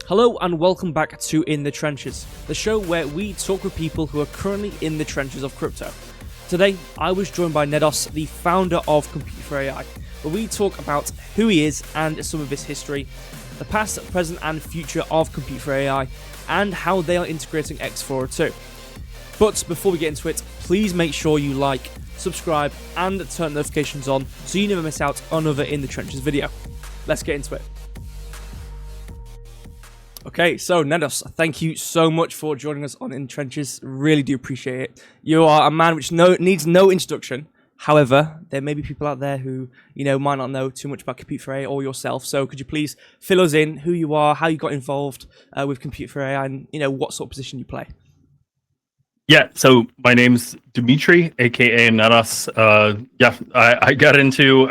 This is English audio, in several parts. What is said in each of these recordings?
Hello and welcome back to In the Trenches, the show where we talk with people who are currently in the trenches of crypto. Today, I was joined by Nedos, the founder of Compute for AI, where we talk about who he is and some of his history, the past, present and future of Compute for AI, and how they are integrating X402. But before we get into it, please make sure you like, subscribe and turn notifications on so you never miss out on another In the Trenches video. Let's get into it. Okay, so Nedos, thank you so much for joining us on In Trenches. Really do appreciate it. You are a man which needs no introduction. However, there may be people out there who, might not know too much about Compute for AI or yourself. So could you please fill us in who you are, how you got involved with Compute for AI, and what sort of position you play? Yeah, so my name's Dmitry, aka Nedos. I got into,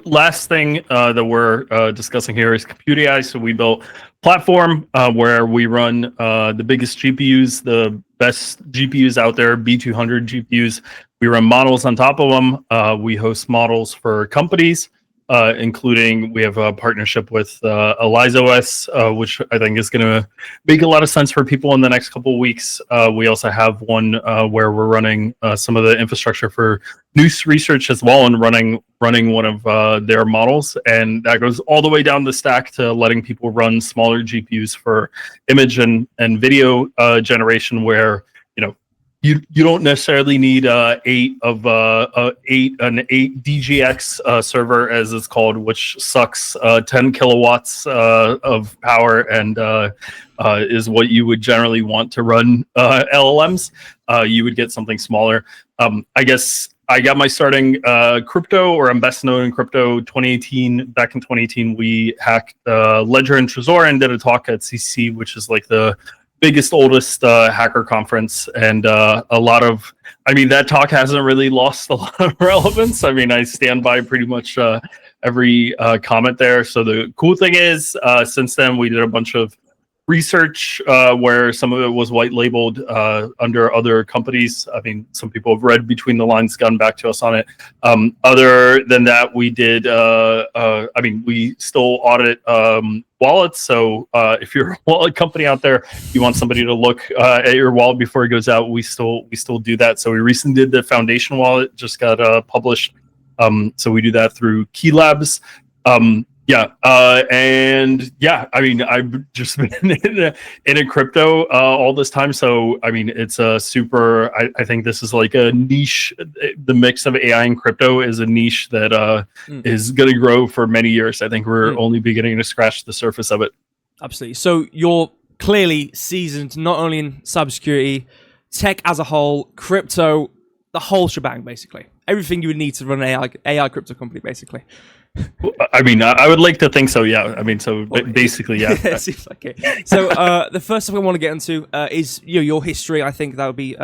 last thing that we're discussing here is Compute AI. So we built a platform where we run the biggest GPUs, the best GPUs out there, B200 GPUs. We run models on top of them. We host models for companies, including we have a partnership with ElizaOS, which I think is going to make a lot of sense for people in the next couple of weeks. We also have one where we're running some of the infrastructure for news research as well, and running one of their models, and that goes all the way down the stack to letting people run smaller GPUs for image and video generation, where you don't necessarily need an 8 DGX server, as it's called, which sucks 10 kilowatts of power and is what you would generally want to run LLMs. You would get something smaller. I guess I got my starting crypto, or I'm best known in crypto, 2018. Back in 2018, we hacked Ledger and Trezor and did a talk at CC, which is like the biggest, oldest hacker conference, and that talk hasn't really lost a lot of relevance. I stand by pretty much every comment there. So the cool thing is, since then we did a bunch of research where some of it was white labeled under other companies. Some people have read between the lines, gotten back to us on it. Other than that, we did we still audit wallets. So if you're a wallet company out there, you want somebody to look at your wallet before it goes out, we still do that. So we recently did the foundation wallet, just got published. So we do that through Key Labs. I've just been in a crypto all this time. So, it's a super, I think this is like a niche. The mix of AI and crypto is a niche that is going to grow for many years. I think we're only beginning to scratch the surface of it. Absolutely. So you're clearly seasoned not only in cybersecurity, tech as a whole, crypto, the whole shebang, basically. Everything you would need to run an AI crypto company, basically. I would like to think so, yeah. Basically, yeah. It seems like it. So the first thing I want to get into is your history. I think that would be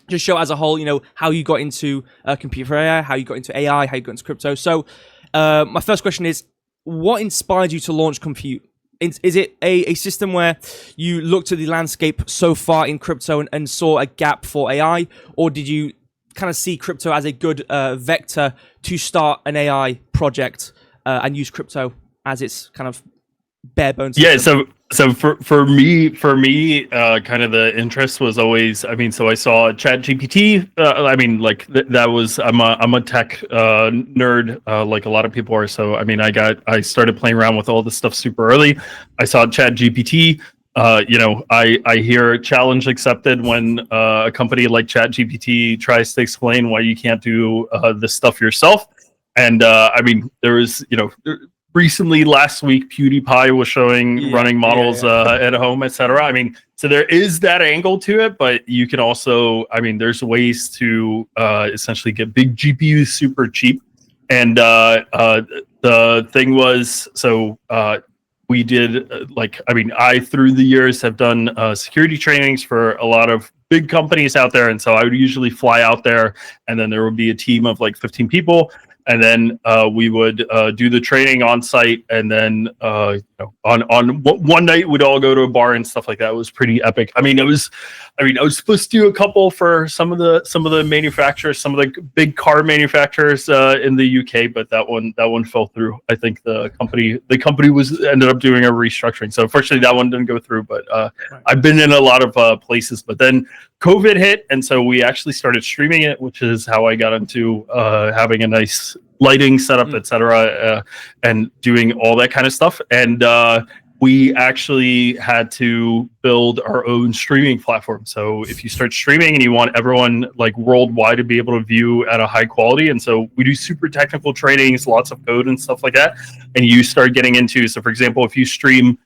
just show as a whole, how you got into Compute for AI, how you got into AI, how you got into crypto. So my first question is, what inspired you to launch Compute? Is it a system where you looked at the landscape so far in crypto and saw a gap for AI, or did you kind of see crypto as a good vector to start an AI project and use crypto as its kind of bare bones system? Yeah, so for me, kind of the interest was always, so I saw ChatGPT. That was, I'm a tech nerd, like a lot of people are. So I started playing around with all this stuff super early. I saw ChatGPT. I hear challenge accepted when a company like ChatGPT tries to explain why you can't do this stuff yourself. And there was, recently last week, PewDiePie was showing running models at home, etc. So there is that angle to it, but you can also, there's ways to essentially get big GPUs super cheap. And the thing was, we did I through the years have done security trainings for a lot of big companies out there, and so I would usually fly out there, and then there would be a team of like 15 people, and then we would do the training on site, and then on one night we'd all go to a bar and stuff like that. It was pretty epic. I was supposed to do a couple for some of the manufacturers, some of the big car manufacturers in the UK, but that one fell through. I think the company ended up doing a restructuring, so unfortunately that one didn't go through. But I've been in a lot of places, but then COVID hit, and so we actually started streaming it, which is how I got into having a nice lighting setup, etc., and doing all that kind of stuff. And we actually had to build our own streaming platform. So if you start streaming and you want everyone like worldwide to be able to view at a high quality, and so we do super technical trainings, lots of code and stuff like that. And you start getting into, so for example, if you stream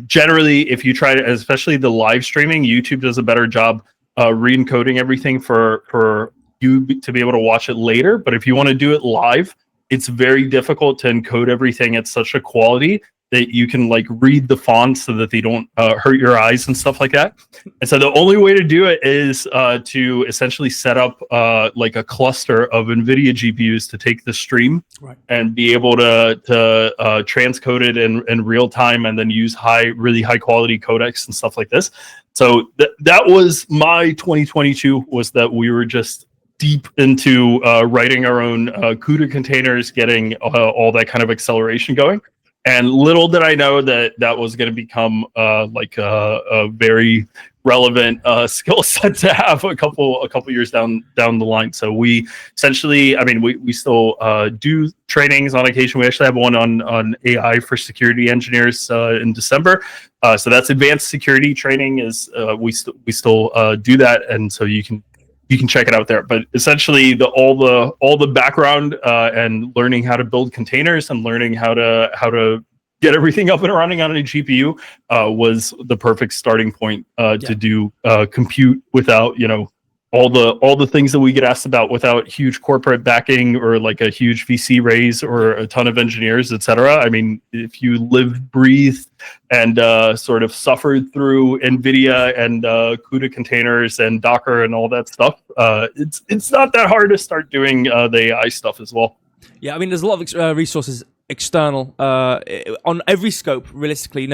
generally, if you try to, especially the live streaming, YouTube does a better job re-encoding everything for you to be able to watch it later. But if you want to do it live, it's very difficult to encode everything at such a quality that you can like read the fonts so that they don't hurt your eyes and stuff like that. And so the only way to do it is to essentially set up like a cluster of NVIDIA GPUs to take the stream and be able to transcode it in real time, and then use really high quality codecs and stuff like this. So that was my 2022, was that we were just deep into writing our own CUDA containers, getting all that kind of acceleration going. And little did I know that was going to become like a very relevant skill set to have a couple years down the line. So we essentially, we still do trainings on occasion. We actually have one on AI for security engineers in December. So that's advanced security training. We still do that, and so you can check it out there. But essentially, all the background and learning how to build containers and learning how to get everything up and running on a GPU was the perfect starting point to do compute without all the things that we get asked about, without huge corporate backing or like a huge VC raise or a ton of engineers, etc. If you live, breathed, and sort of suffered through NVIDIA and CUDA containers and Docker and all that stuff, it's not that hard to start doing the AI stuff as well. Yeah, there's a lot of resources external on every scope, realistically.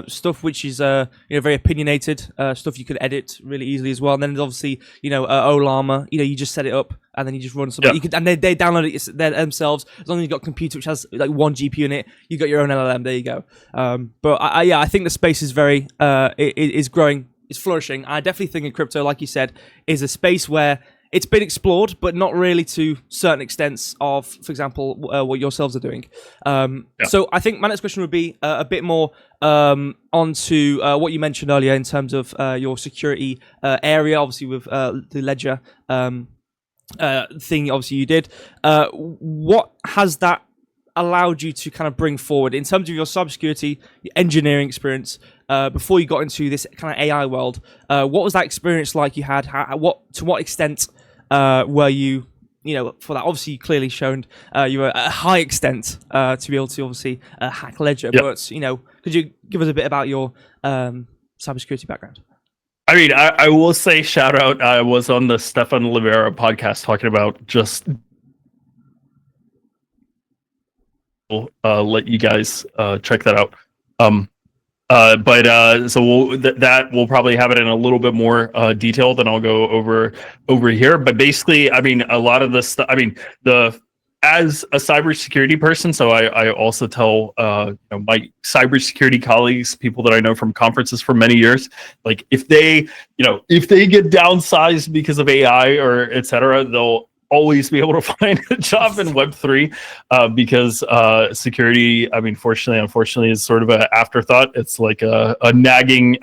Stuff which is very opinionated, stuff you could edit really easily as well. And then there's obviously Olama, you just set it up and then you just run something. You could, and they download it themselves. As long as you've got a computer which has like one GPU in it, you got your own LLM. There you go. But I think the space is very is growing, it's flourishing. I definitely think in crypto, like you said, is a space where it's been explored, but not really to certain extents of, for example, what yourselves are doing. So I think my next question would be a bit more onto what you mentioned earlier in terms of your security area, obviously with the Ledger thing, obviously you did. What has that allowed you to kind of bring forward in terms of your cybersecurity, your engineering experience before you got into this kind of AI world? What was that experience like you had? To what extent were you, for that? Obviously, you clearly shown you were at a high extent to be able to obviously hack Ledger. Yep. But could you give us a bit about your cybersecurity background? I will say, shout out. I was on the Stefan Livera podcast talking about just. Let you guys check that out. So we'll probably have it in a little bit more detail than I'll go over here. But basically, a lot of the stuff. As a cybersecurity person, so I also tell my cybersecurity colleagues, people that I know from conferences for many years, like if they get downsized because of AI or etc., they'll always be able to find a job in Web3 because security, unfortunately, is sort of an afterthought. It's like a nagging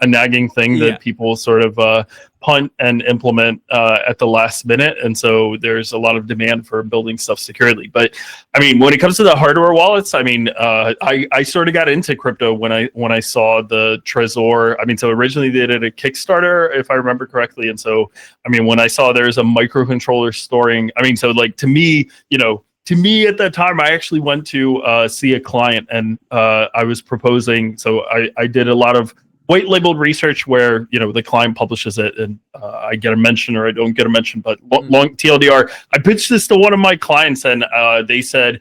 thing that people sort of punt and implement at the last minute, and so there's a lot of demand for building stuff securely. But when it comes to the hardware wallets, I sort of got into crypto when I saw the Trezor. So originally they did a Kickstarter, if I remember correctly, and so when I saw there's a microcontroller storing, to me at that time, I actually went to see a client, and I was proposing. So I did a lot of white labeled research where the client publishes it and I get a mention or I don't get a mention. But long TLDR, I pitched this to one of my clients and they said,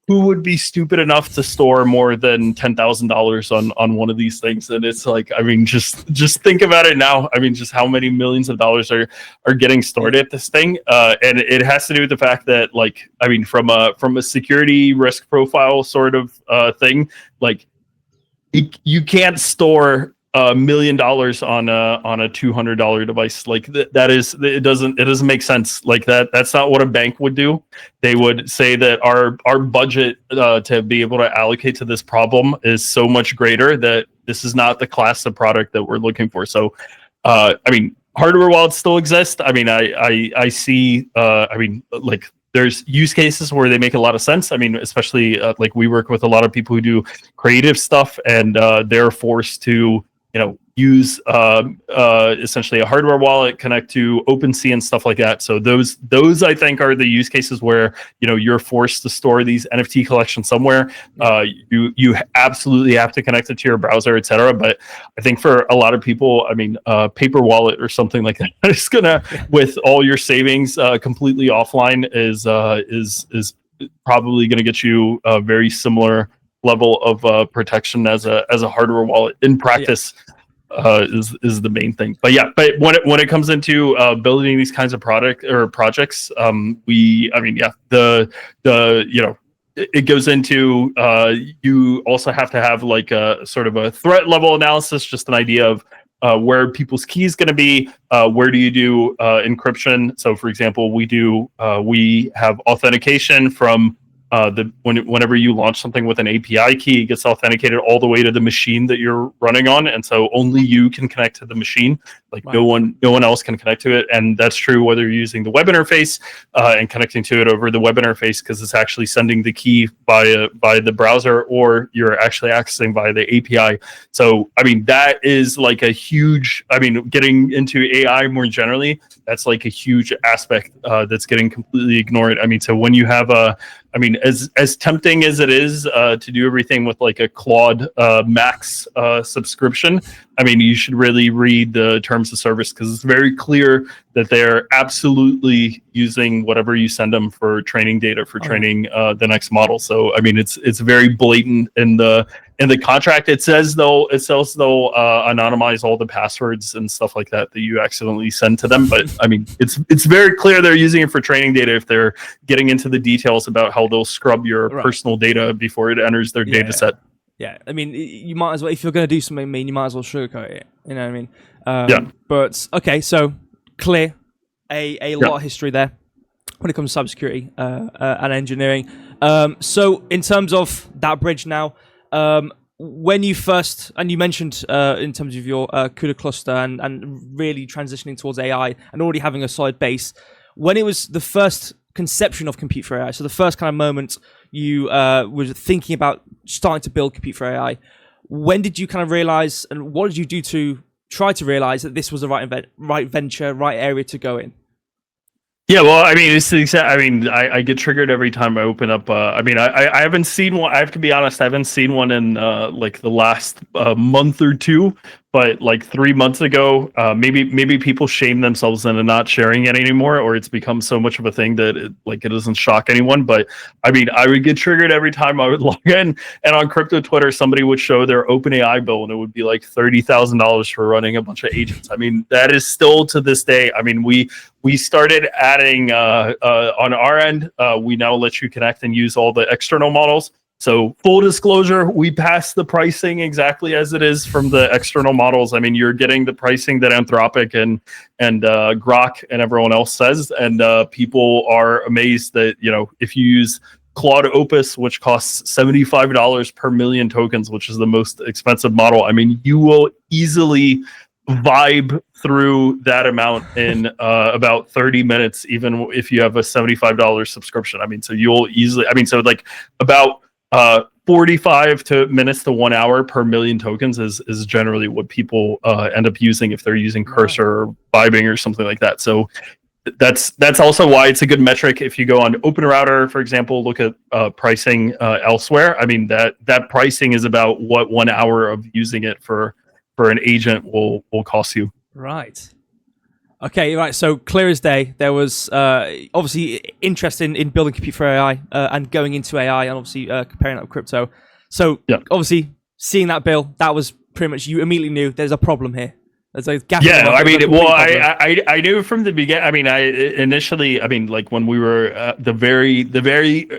who would be stupid enough to store more than $10,000 on one of these things? And it's like, I mean, just think about it now. I mean, just how many millions of dollars are getting stored at this thing, and it has to do with the fact that, like, I mean, from a security risk profile sort of thing, like you can't store $1 million on a $200 device. Like that is, it doesn't make sense. Like that's not what a bank would do. They would say that our budget to be able to allocate to this problem is so much greater that this is not the class of product that we're looking for. So I mean, hardware wallets still exist. I mean, I see I mean, like, there's use cases where they make a lot of sense. I mean, especially like we work with a lot of people who do creative stuff, and they're forced to use essentially a hardware wallet, connect to OpenSea and stuff like that. So those I think are the use cases where you're forced to store these NFT collections somewhere. You absolutely have to connect it to your browser, etc. But I think for a lot of people, I mean, paper wallet or something like that is gonna, with all your savings completely offline, is probably gonna get you a very similar level of protection as a hardware wallet in practice. Is the main thing. But when it comes into building these kinds of projects, it goes into you also have to have like a sort of a threat level analysis, just an idea of where people's key is going to be, where do you do encryption. So for example, we have authentication from whenever you launch something with an API key, it gets authenticated all the way to the machine that you're running on, and so only you can connect to the machine. Like no one else can connect to it, and that's true whether you're using the web interface and connecting to it over the web interface, because it's actually sending the key by the browser, or you're actually accessing via the API. So I mean, that is like a huge. I mean, getting into AI more generally, that's like a huge aspect that's getting completely ignored. I mean, so when you have as tempting as it is to do everything with like a Claude Max subscription, I mean, you should really read the terms of service, because it's very clear that they're absolutely using whatever you send them for training data for training the next model. So I mean, it's very blatant in the contract. It says they'll anonymize all the passwords and stuff like that you accidentally send to them. But I mean, it's very clear they're using it for training data if they're getting into the details about how they'll scrub your personal data before it enters their data set. Yeah, I mean, you might as well, if you're going to do something mean, you might as well sugarcoat it. You know what I mean? But okay, so clear a lot of history there when it comes to cybersecurity and engineering. So in terms of that bridge now, when you first, and you mentioned in terms of your CUDA cluster and really transitioning towards AI and already having a solid base, when it was the first conception of compute for AI, so the first kind of moment you were thinking about starting to build compute for AI, when did you kind of realize, and what did you do to try to realize that this was the right venture, right area to go in? Yeah, well, I mean, it's the exact. I mean, I get triggered every time I open up. I mean, I haven't seen one. I have to be honest. I haven't seen one in like the last month or two. But like 3 months ago, maybe people shame themselves into not sharing it anymore, or it's become so much of a thing that it doesn't shock anyone. But I mean, I would get triggered every time I would log in, and on crypto Twitter, somebody would show their OpenAI bill, and it would be like $30,000 for running a bunch of agents. I mean, that is still to this day. I mean, we started adding on our end. We now let you connect and use all the external models. So full disclosure, we pass the pricing exactly as it is from the external models. I mean, you're getting the pricing that Anthropic and Grok and everyone else says, and people are amazed that if you use Claude Opus, which costs $75 per million tokens, which is the most expensive model, I mean, you will easily vibe through that amount in about 30 minutes, even if you have a $75 subscription. I mean, so you'll easily, so like about 45 minutes to 1 hour per million tokens is generally what people end up using if they're using Cursor or vibing or something like that. So that's also why it's a good metric. If you go on OpenRouter, for example, look at pricing elsewhere. I mean, that pricing is about what 1 hour of using it for for an agent will cost you. Right. Okay, right. So clear as day, there was obviously interest in building compute for AI and going into AI, and obviously comparing that with crypto. So obviously seeing that bill, that was pretty much, you immediately knew there's a problem here. There's a gap. Yeah, I mean, well, I knew from the beginning. I mean, I initially, I mean, like when we were the very,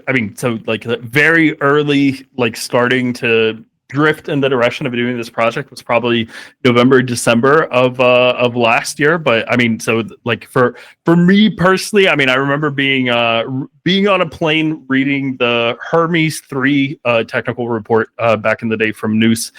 I mean, so like the very early, like starting to drift in the direction of doing this project was probably November, December of last year. But I mean, so like for me personally, I mean, I remember being on a plane reading the Hermes 3 technical report back in the day from News,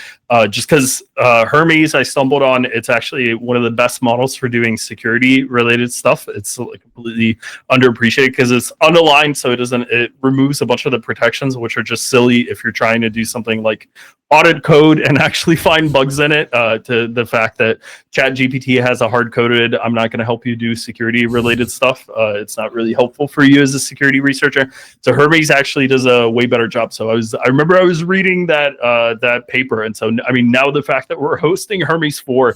just because Hermes I stumbled on. It's actually one of the best models for doing security related stuff. It's like completely underappreciated because it's unaligned, so it removes a bunch of the protections, which are just silly if you're trying to do something like audit code and actually find bugs in it. To the fact that ChatGPT has a hard-coded, I'm not going to help you do security related stuff. It's not really helpful for you as a security researcher. So Hermes actually does a way better job. So I remember I was reading that paper, and so I mean, now the fact that we're hosting Hermes 4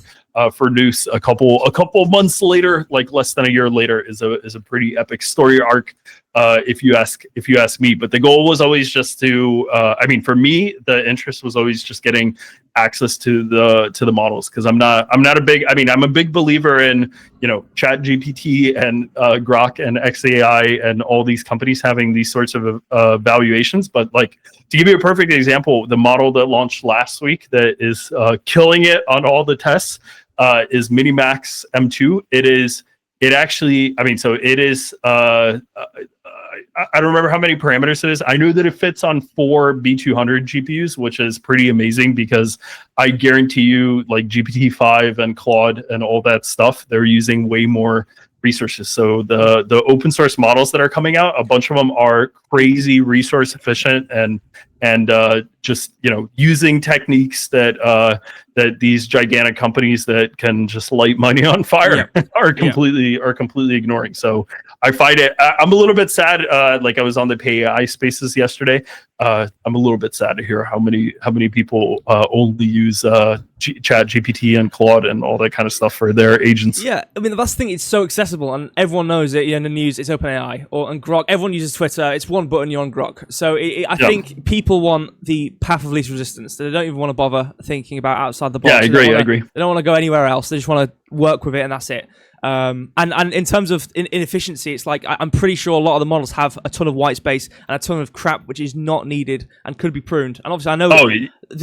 for Noose a couple months later, like less than a year later, is a pretty epic story arc. If you ask me, but the goal was always just to, I mean, for me, the interest was always just getting access to the models, because I'm a big believer in, you know, Chat GPT and Grok and XAI and all these companies having these sorts of valuations. But like, to give you a perfect example, the model that launched last week that is killing it on all the tests is Minimax M2. It actually, I mean, so it is, I don't remember how many parameters it is. I know that it fits on 4 B200 GPUs, which is pretty amazing, because I guarantee you, like GPT-5 and Claude and all that stuff, they're using way more resources. So the open source models that are coming out, a bunch of them are crazy resource efficient and just, you know, using techniques that these gigantic companies that can just light money on fire are completely ignoring. So I find it, I'm a little bit sad. Like I was on the PAI spaces yesterday. I'm a little bit sad to hear how many people only use Chat GPT and Claude and all that kind of stuff for their agents. Yeah, I mean, that's the thing. It's so accessible, and everyone knows it. You know, in the news, it's OpenAI and Grok. Everyone uses Twitter. It's one button, you're on Grok. So I think people want the path of least resistance. They don't even want to bother thinking about outside the box. Yeah, I agree. They don't want to go anywhere else. They just want to work with it, and that's it. And in terms of inefficiency, it's like I'm pretty sure a lot of the models have a ton of white space and a ton of crap which is not needed and could be pruned. And obviously, I know.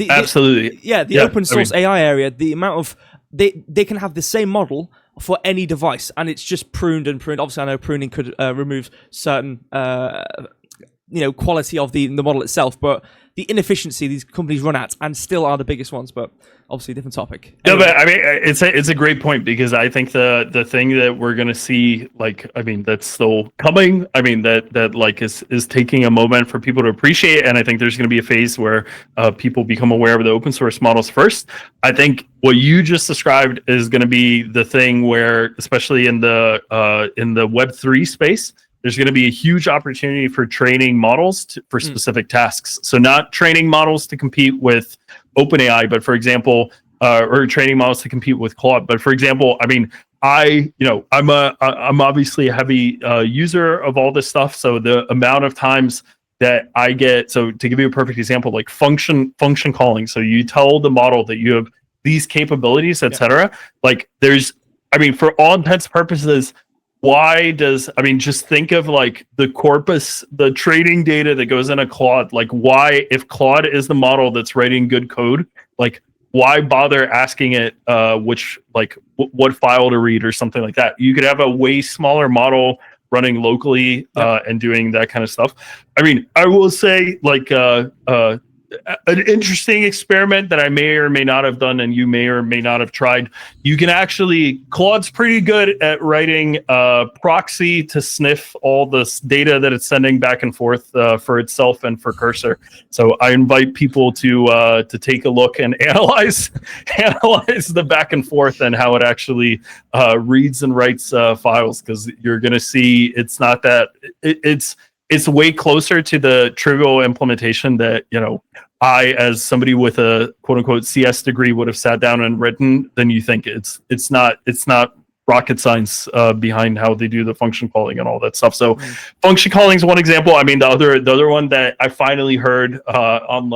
Absolutely. The open source AI area, the amount of they can have the same model for any device, and it's just pruned and pruned. Obviously, I know pruning could remove certain quality of the model itself, but the inefficiency these companies run at and still are the biggest ones. But obviously, different topic. Anyway. No, but I mean, it's a great point, because I think the thing that we're gonna see, like, I mean, that's still coming. I mean, that like is taking a moment for people to appreciate, and I think there's gonna be a phase where people become aware of the open source models first. I think what you just described is gonna be the thing where, especially in the Web3 space, there's going to be a huge opportunity for training models for specific tasks. So not training models to compete with OpenAI, but for example, or training models to compete with Claude. But for example, I mean, I'm obviously a heavy user of all this stuff. So the amount of times that I get, so to give you a perfect example, like function calling. So you tell the model that you have these capabilities, etc. Like there's, I mean, for all intents and purposes, just think of like the corpus, the training data that goes into Claude. Like, why, if Claude is the model that's writing good code, like, why bother asking it what file to read or something like that? You could have a way smaller model running locally and doing that kind of stuff. I mean, I will say, like, an interesting experiment that I may or may not have done, and you may or may not have tried. You can actually, Claude's pretty good at writing proxy to sniff all this data that it's sending back and forth for itself and for Cursor. So I invite people to take a look and analyze the back and forth and how it actually reads and writes files, because you're going to see it's not that it's it's way closer to the trivial implementation that, I, as somebody with a quote unquote CS degree, would have sat down and written than you think. It's not rocket science behind how they do the function calling and all that stuff. So function calling is one example. I mean, the other one that I finally heard on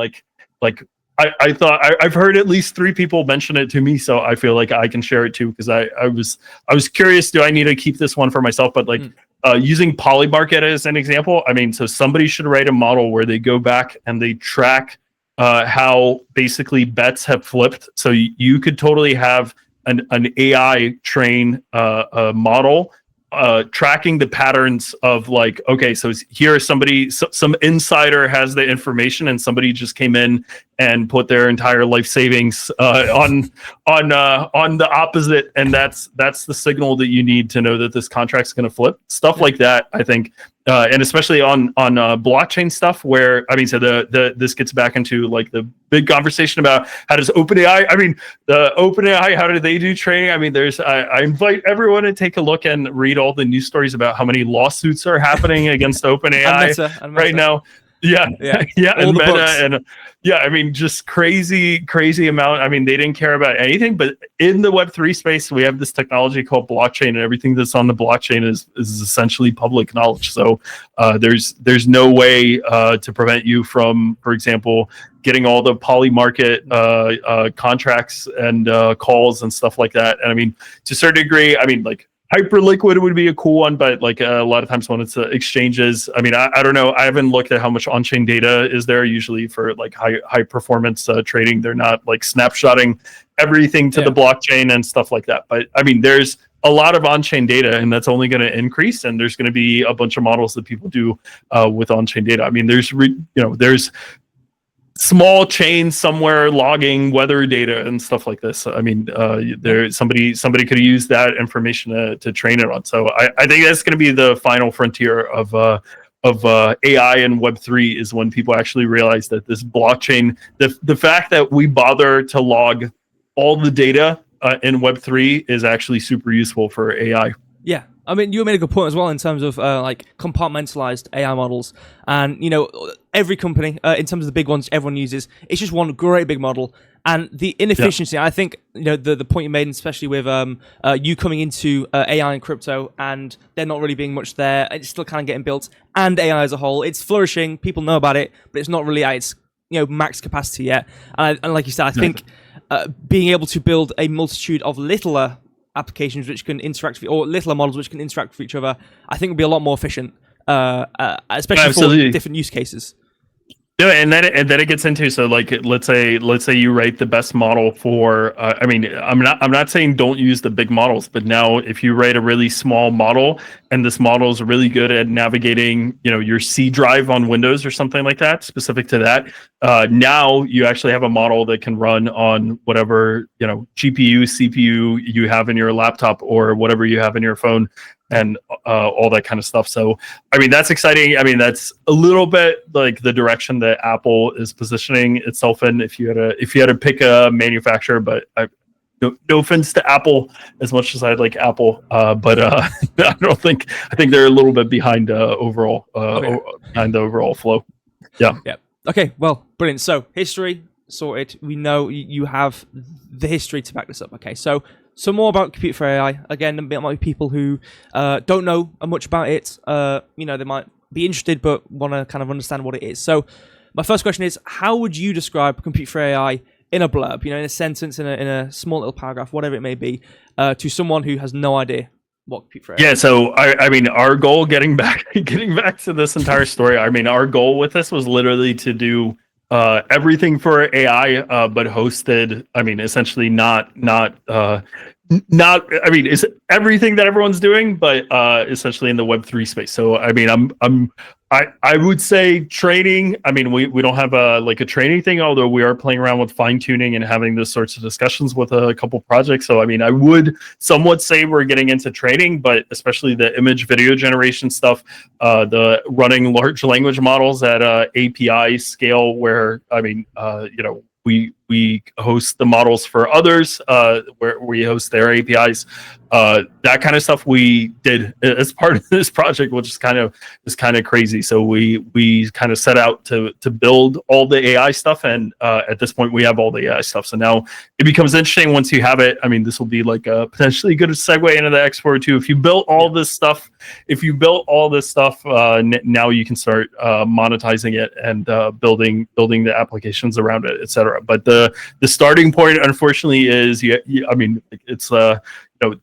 I thought I've heard at least 3 people mention it to me, so I feel like I can share it too, because I was curious, do I need to keep this one for myself? But using Polymarket as an example, I mean, so somebody should write a model where they go back and they track how basically bets have flipped. So you could totally have an AI train model tracking the patterns of like, okay, so here some insider has the information and somebody just came in and put their entire life savings on the opposite, and that's the signal that you need to know that this contract's going to flip. Stuff like that, I think, and especially on blockchain stuff, where I mean, so this gets back into like the big conversation about how does OpenAI? I mean, the OpenAI, how do they do training? I mean, I invite everyone to take a look and read all the news stories about how many lawsuits are happening against OpenAI right now. Yeah. And Meta, and I mean, just crazy amount. I mean, they didn't care about anything, but in the Web3 space, we have this technology called blockchain, and everything that's on the blockchain is essentially public knowledge. So there's no way to prevent you from, for example, getting all the Polymarket contracts and calls and stuff like that. And I mean, to a certain degree, I mean, like, Hyperliquid would be a cool one, but like a lot of times when it's exchanges, I mean, I don't know. I haven't looked at how much on-chain data is there. Usually for like high performance trading, they're not like snapshotting everything to the blockchain and stuff like that. But I mean, there's a lot of on-chain data, and that's only going to increase. And there's going to be a bunch of models that people do with on-chain data. I mean, there's small chains somewhere logging weather data and stuff like this. I mean, somebody could use that information to train it on. So I think that's going to be the final frontier of AI and Web3, is when people actually realize that this blockchain, the fact that we bother to log all the data in Web3 is actually super useful for AI. Yeah. I mean, you made a good point as well in terms of like compartmentalized AI models, and every company, in terms of the big ones everyone uses, it's just one great big model, and the inefficiency. I think the point you made, especially with you coming into AI and crypto, and there not really being much there, it's still kind of getting built, and AI as a whole, it's flourishing. People know about it, but it's not really at its max capacity yet. And like you said, I think being able to build a multitude of littler applications which can interact with, or littler models which can interact with each other, I think would be a lot more efficient, especially for different use cases. Yeah, and then it gets into, so like let's say you write the best model for I mean, I'm not saying don't use the big models, but now if you write a really small model and this model is really good at navigating your C drive on Windows or something like that, specific to that, now you actually have a model that can run on whatever GPU, CPU you have in your laptop or whatever you have in your phone, and all that kind of stuff. So, I mean, that's exciting. I mean, that's a little bit like the direction that Apple is positioning itself in. If you had to pick a manufacturer, but no offense to Apple, as much as I'd like Apple, but I think they're a little bit behind overall behind the overall flow. Yeah. Okay. Well, brilliant. So history sorted. We know you have the history to back this up. Okay. So some more about Compute for AI. Again, there might be people who don't know much about it. They might be interested but want to kind of understand what it is. So my first question is, how would you describe Compute for AI in a blurb, in a sentence, in a small little paragraph, whatever it may be, to someone who has no idea what Compute for AI is? Yeah, so I mean, our goal, getting back to this entire story, I mean, our goal with this was literally to do everything for AI, but hosted. I mean, essentially not. I mean, it's everything that everyone's doing, but essentially in the Web3 space. So, I mean, I would say training. I mean, we don't have a training thing, although we are playing around with fine tuning and having those sorts of discussions with a couple projects. So, I mean, I would somewhat say we're getting into training, but especially the image video generation stuff, the running large language models at API scale, where I mean, we host the models for others, where we host their APIs. That kind of stuff we did as part of this project, which is kind of crazy. So we kind of set out to build all the AI stuff, and at this point we have all the AI stuff. So now it becomes interesting once you have it. I mean, this will be like a potentially good segue into the Explorer too. If you built all this stuff, now you can start monetizing it and building the applications around it, etc. But the starting point, unfortunately, is I mean, it's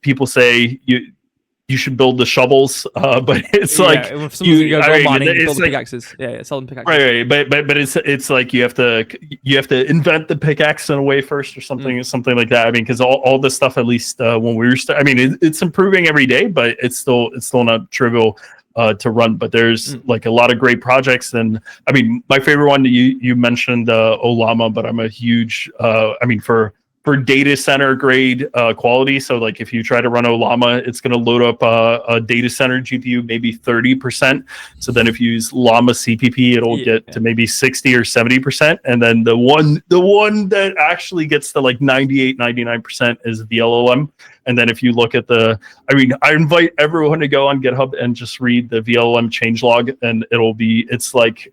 people say you should build the shovels, but it's like build the pickaxes. Yeah, sell them pickaxes. Right. But it's like you have to invent the pickaxe in a way first, or something like that. I mean, because all this stuff, at least when we were, I mean, it's improving every day, but it's still not trivial to run. But there's like a lot of great projects, and I mean, my favorite one you mentioned Olama, but I'm a huge I mean, for data center grade quality. So like if you try to run Olama, it's going to load up a data center GPU maybe 30%. So then if you use Llama CPP, it'll get to maybe 60 or 70%. And then the one that actually gets to like 98, 99% is VLLM. And then if you look at I invite everyone to go on GitHub and just read the VLLM changelog, and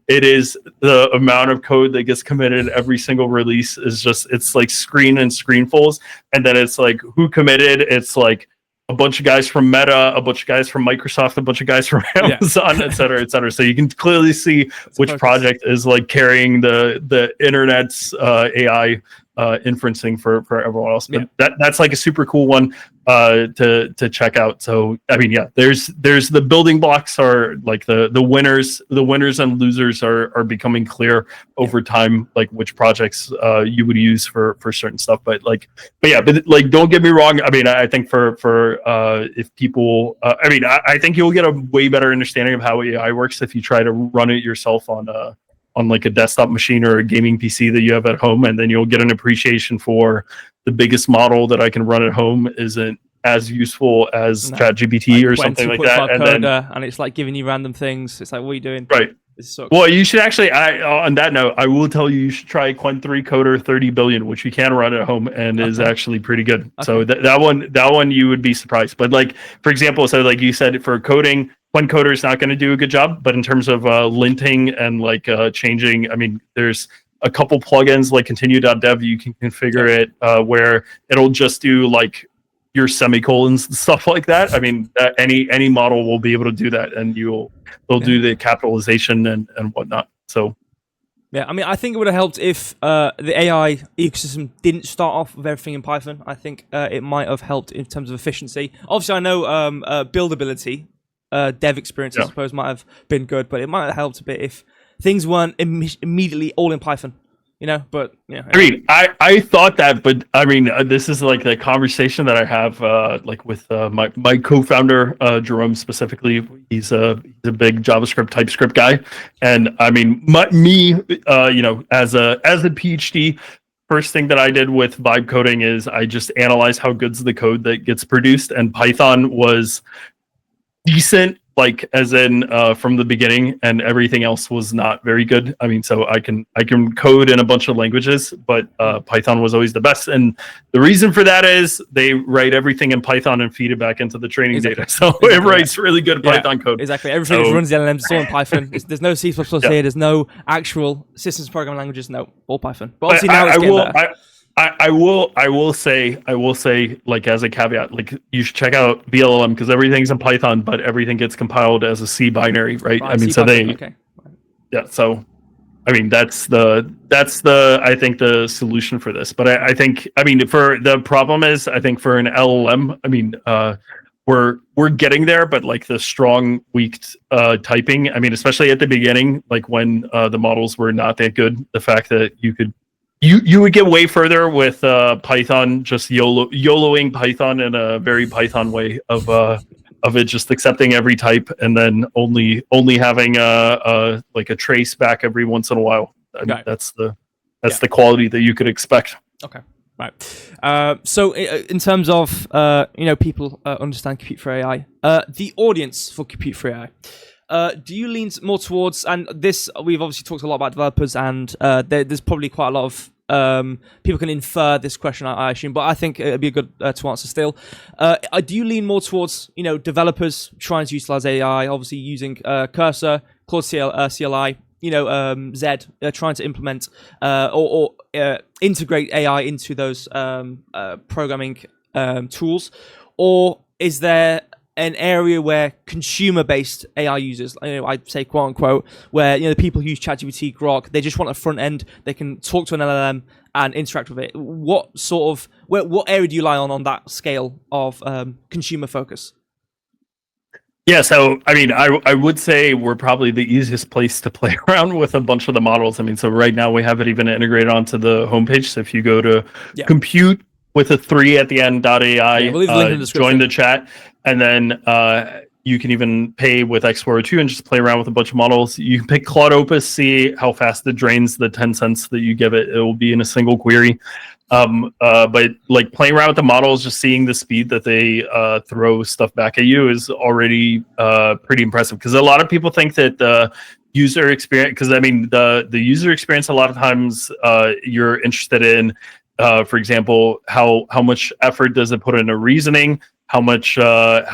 it is the amount of code that gets committed every single release is it's like screenfuls. And then it's like who committed, it's like a bunch of guys from Meta, a bunch of guys from Microsoft, a bunch of guys from Amazon, et cetera, et cetera. So you can clearly see which project is like carrying the internet's AI inferencing for everyone else. But that's like a super cool one to check out. So I mean, there's the building blocks are like the winners and losers are becoming clear over time, like which projects you would use for certain stuff. But don't get me wrong. I mean, I think for if people, I think you'll get a way better understanding of how AI works if you try to run it yourself on like a desktop machine or a gaming PC that you have at home, and then you'll get an appreciation for the biggest model that I can run at home isn't as useful as ChatGPT or something like that. And it's like giving you random things. It's like, what are you doing? Right. Well, you should actually, on that note, I will tell you should try Qwen 3 Coder 30 billion, which you can run at home and is actually pretty good. Okay. So that one you would be surprised. But like, for example, so like you said, for coding, Qwen Coder is not going to do a good job, but in terms of linting and like changing, I mean, there's a couple plugins like continue.dev you can configure it where it'll just do like your semicolons and stuff like that. I mean, any model will be able to do that, and they'll do the capitalization and whatnot. So. Yeah, I mean, I think it would have helped if the AI ecosystem didn't start off with everything in Python. I think it might have helped in terms of efficiency. Obviously, I know buildability, dev experience, I suppose, might have been good, but it might have helped a bit if things weren't immediately all in Python. But I mean, I thought that, but I mean, this is like the conversation that I have like with my co-founder Jerome specifically. He's a big JavaScript TypeScript guy, and I mean, as a PhD, first thing that I did with vibe coding is I just analyze how good's the code that gets produced, and Python was decent, like as in from the beginning, and everything else was not very good. I mean, so I can code in a bunch of languages, but Python was always the best. And the reason for that is they write everything in Python and feed it back into the training data. So it writes really good Python code. Exactly. Everything that runs the LLM is all in Python. There's no C++ here. There's no actual systems programming languages. No, all Python. But obviously now it's getting better. I will say, like as a caveat, like you should check out VLLM because everything's in Python, but everything gets compiled as a C binary, right? I mean, so so I mean that's the I think the solution for this. But I think for the problem is I think for an LLM, I mean we're getting there, but like the strong weak typing, I mean, especially at the beginning, like when the models were not that good, the fact that you would get way further with Python, just YOLOing Python in a very Python way of it just accepting every type and then only having like a trace back every once in a while. I mean, that's the quality that you could expect. Okay. Right. So in terms of people understand Compute for AI, the audience for Compute for AI. Do you lean more towards, and this, we've obviously talked a lot about developers, and there's probably quite a lot of people can infer this question, I assume, but I think it'd be good to answer still. Do you lean more towards, developers trying to utilize AI, obviously using Cursor, Claude CLI, Zed, trying to implement or integrate AI into those programming tools? Or is there an area where consumer-based AI users, I'd say quote unquote, where the people who use ChatGPT, Grok, they just want a front end, they can talk to an LLM and interact with it? What area do you lie on that scale of consumer focus? Yeah, so I would say we're probably the easiest place to play around with a bunch of the models. So right now we have it even integrated onto the homepage. So if you go to compute with a 3 at the end .ai, we'll leave the link in the description. join the chat, and then you can even pay with Explorer 2 and just play around with a bunch of models. You can pick Claude Opus, see how fast it drains the 10 cents that you give it. It will be in a single query. But like playing around with the models, just seeing the speed that they throw stuff back at you is already pretty impressive. Because a lot of people think that the user experience, because the user experience, a lot of times you're interested in, for example, how much effort does it put into reasoning? How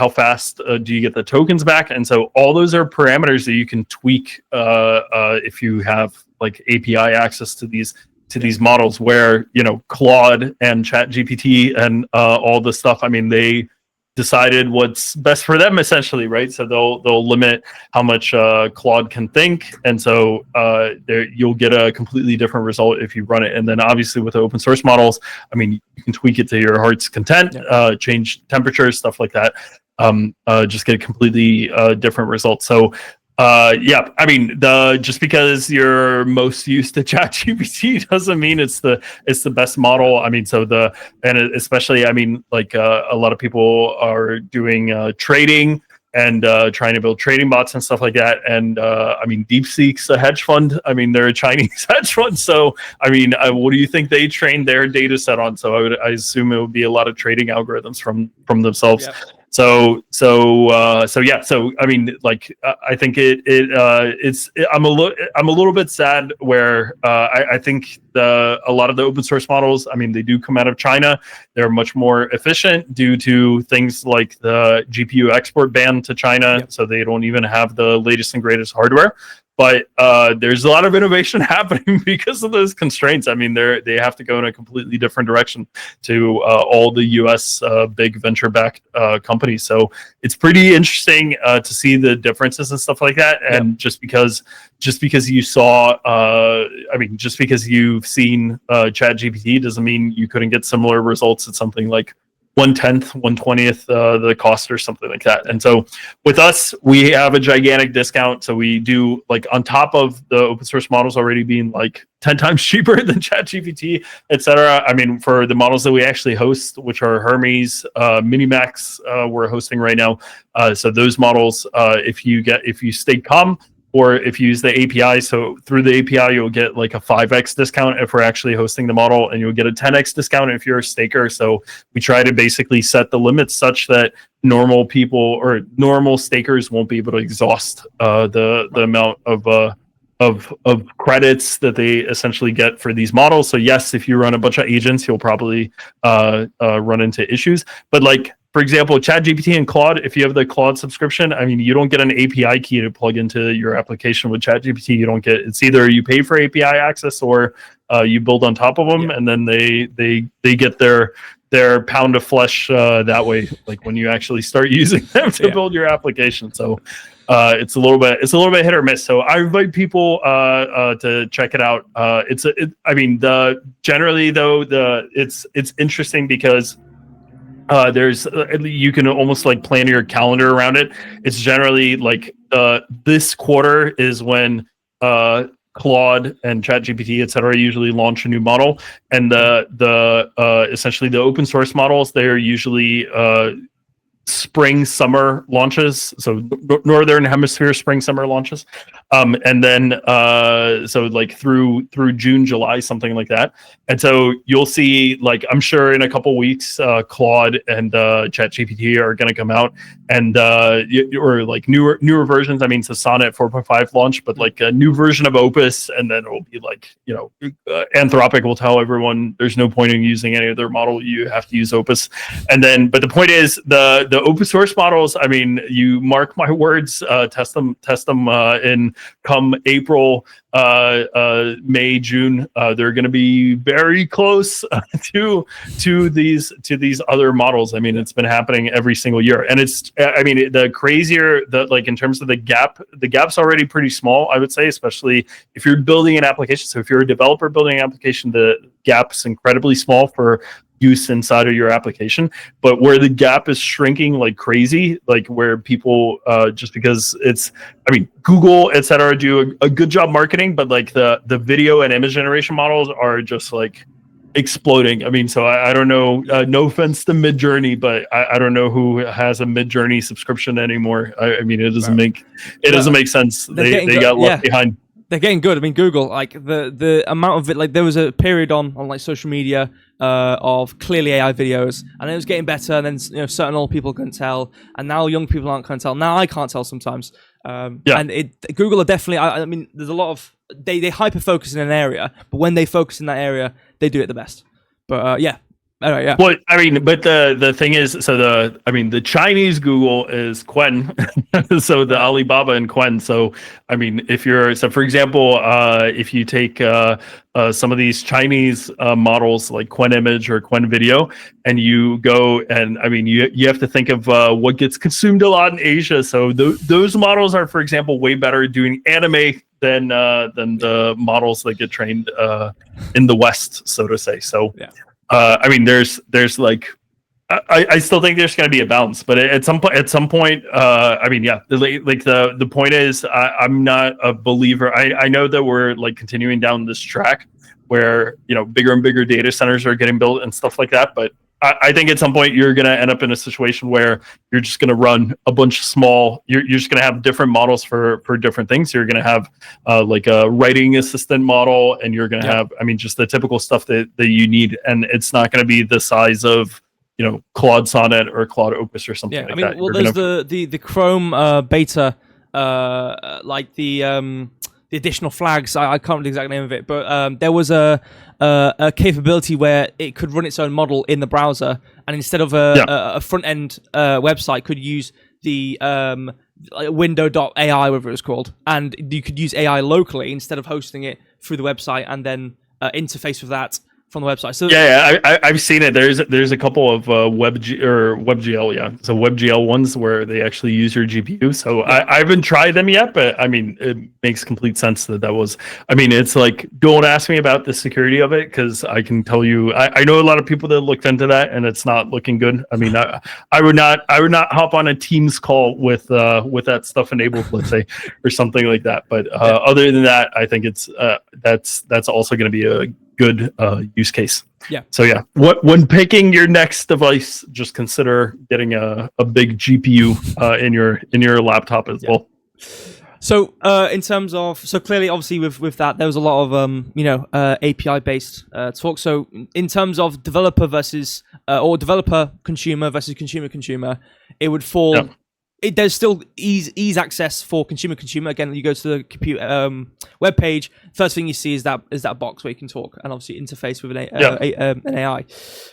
fast do you get the tokens back? And so all those are parameters that you can tweak if you have like API access to these models, where Claude and ChatGPT and all the stuff, they decided what's best for them, essentially, right? So they'll limit how much Claude can think, and so you'll get a completely different result if you run it. And then obviously with the open source models, you can tweak it to your heart's content, change temperatures, stuff like that, just get a completely different result. So just because you're most used to ChatGPT doesn't mean it's the best model. Especially a lot of people are doing trading and trying to build trading bots and stuff like that. And DeepSeek's a hedge fund. They're a Chinese hedge fund. So what do you think they trained their data set on? So I assume it would be a lot of trading algorithms from themselves. Yeah. I think I'm a little bit sad where I think a lot of the open source models, they do come out of China. They're much more efficient due to things like the GPU export ban to China. Yep. So they don't even have the latest and greatest hardware. But there's a lot of innovation happening because of those constraints. They have to go in a completely different direction to all the U.S. Big venture-backed companies. So it's pretty interesting to see the differences and stuff like that. And just because you saw, just because you've seen ChatGPT doesn't mean you couldn't get similar results at something like 1/10, 1/20th the cost or something like that. And so with us, we have a gigantic discount. So we do, like, on top of the open source models already being like 10 times cheaper than ChatGPT, etc. For the models that we actually host, which are Hermes, Minimax, we're hosting right now. So those models, if you stay calm, or if you use the API, so through the API, you'll get like a 5x discount if we're actually hosting the model, and you'll get a 10x discount if you're a staker. So we try to basically set the limits such that normal people or normal stakers won't be able to exhaust the amount of credits that they essentially get for these models. So yes, if you run a bunch of agents, you'll probably run into issues. But like, for example, ChatGPT and Claude, if you have the Claude subscription, you don't get an API key to plug into your application. With ChatGPT, you don't get, it's either you pay for API access or you build on top of them, and then they get their pound of flesh that way, like when you actually start using them to build your application. So it's a little bit hit or miss. So I invite people to check it out. Generally though, it's interesting because there's you can almost like plan your calendar around it. It's generally like this quarter is when Claude and ChatGPT, etc., usually launch a new model, and the essentially the open source models, they're usually spring summer launches, so northern hemisphere spring summer launches. And then so like through June, July, something like that. And so you'll see, like, I'm sure in a couple weeks, Claude and ChatGPT are going to come out, and or like newer versions. I mean, so Sonnet 4.5 launch, but like a new version of Opus, and then it will be like, Anthropic will tell everyone there's no point in using any other model. You have to use Opus. And then, but the point is, the open source models, I mean, you mark my words, test them in come April, May, June. They're going to be very close to these other models. I mean, it's been happening every single year, and it's, I mean, the crazier that, like, in terms of the gap's already pretty small, I would say, especially if you're building an application. So if you're a developer building an application, the gap's incredibly small for use inside of your application. But where the gap is shrinking like crazy, like where people just because it's, I mean, Google, etc., do a good job marketing, but like the video and image generation models are just like exploding. I mean, so I don't know, no offense to Midjourney, but I don't know who has a Midjourney subscription anymore. I mean, it doesn't make sense. They got left behind. They're getting good. I mean, Google, like the amount of it, like there was a period on like social media of clearly AI videos, and it was getting better. And then certain old people couldn't tell, and now young people can't tell. Now I can't tell sometimes. And Google are definitely. I mean, there's a lot of they hyper focus in an area, but when they focus in that area, they do it the best. But Anyway, yeah. Well, I mean, but the thing is, so the Chinese Google is Quen, so the Alibaba and Quen. So, I mean, for example, if you take some of these Chinese models like Quen Image or Quen Video, and you go and, I mean, you have to think of what gets consumed a lot in Asia. So those models are, for example, way better at doing anime than the models that get trained in the West, so to say. So. Yeah. I mean, there's like, I still think there's going to be a balance, but at some point, I mean, yeah, like the point is, I'm not a believer. I know that we're like continuing down this track where, bigger and bigger data centers are getting built and stuff like that. But I think at some point you're going to end up in a situation where you're just going to run a bunch of small, you're just going to have different models for different things. You're going to have like a writing assistant model, and you're going to have, I mean, just the typical stuff that you need. And it's not going to be the size of, Claude Sonnet or Claude Opus or something like that. Well, there's the Chrome beta, like the additional flags. I can't remember the exact name of it, but there was a capability where it could run its own model in the browser, and instead of a front end website, could use the window.ai, whatever it was called, and you could use AI locally instead of hosting it through the website and then interface with that from the website. So I've seen it. There's a couple of WebGL, so WebGL ones where they actually use your GPU. So I haven't tried them yet, but I mean, it makes complete sense that was. I mean, it's like, don't ask me about the security of it, because I can tell you, I know a lot of people that looked into that, and it's not looking good. I mean, I would not hop on a Teams call with that stuff enabled, let's say, or something like that. But other than that, I think it's that's also going to be a good use case. Yeah. So yeah, when picking your next device, just consider getting a big GPU in your laptop as well. So in terms of, clearly, obviously with that, there was a lot of API based talk. So in terms of developer versus or developer consumer versus consumer, it would fall. Yeah. There's still ease access for consumer. Again, you go to the compute web page. First thing you see is that box where you can talk and obviously interface with an AI.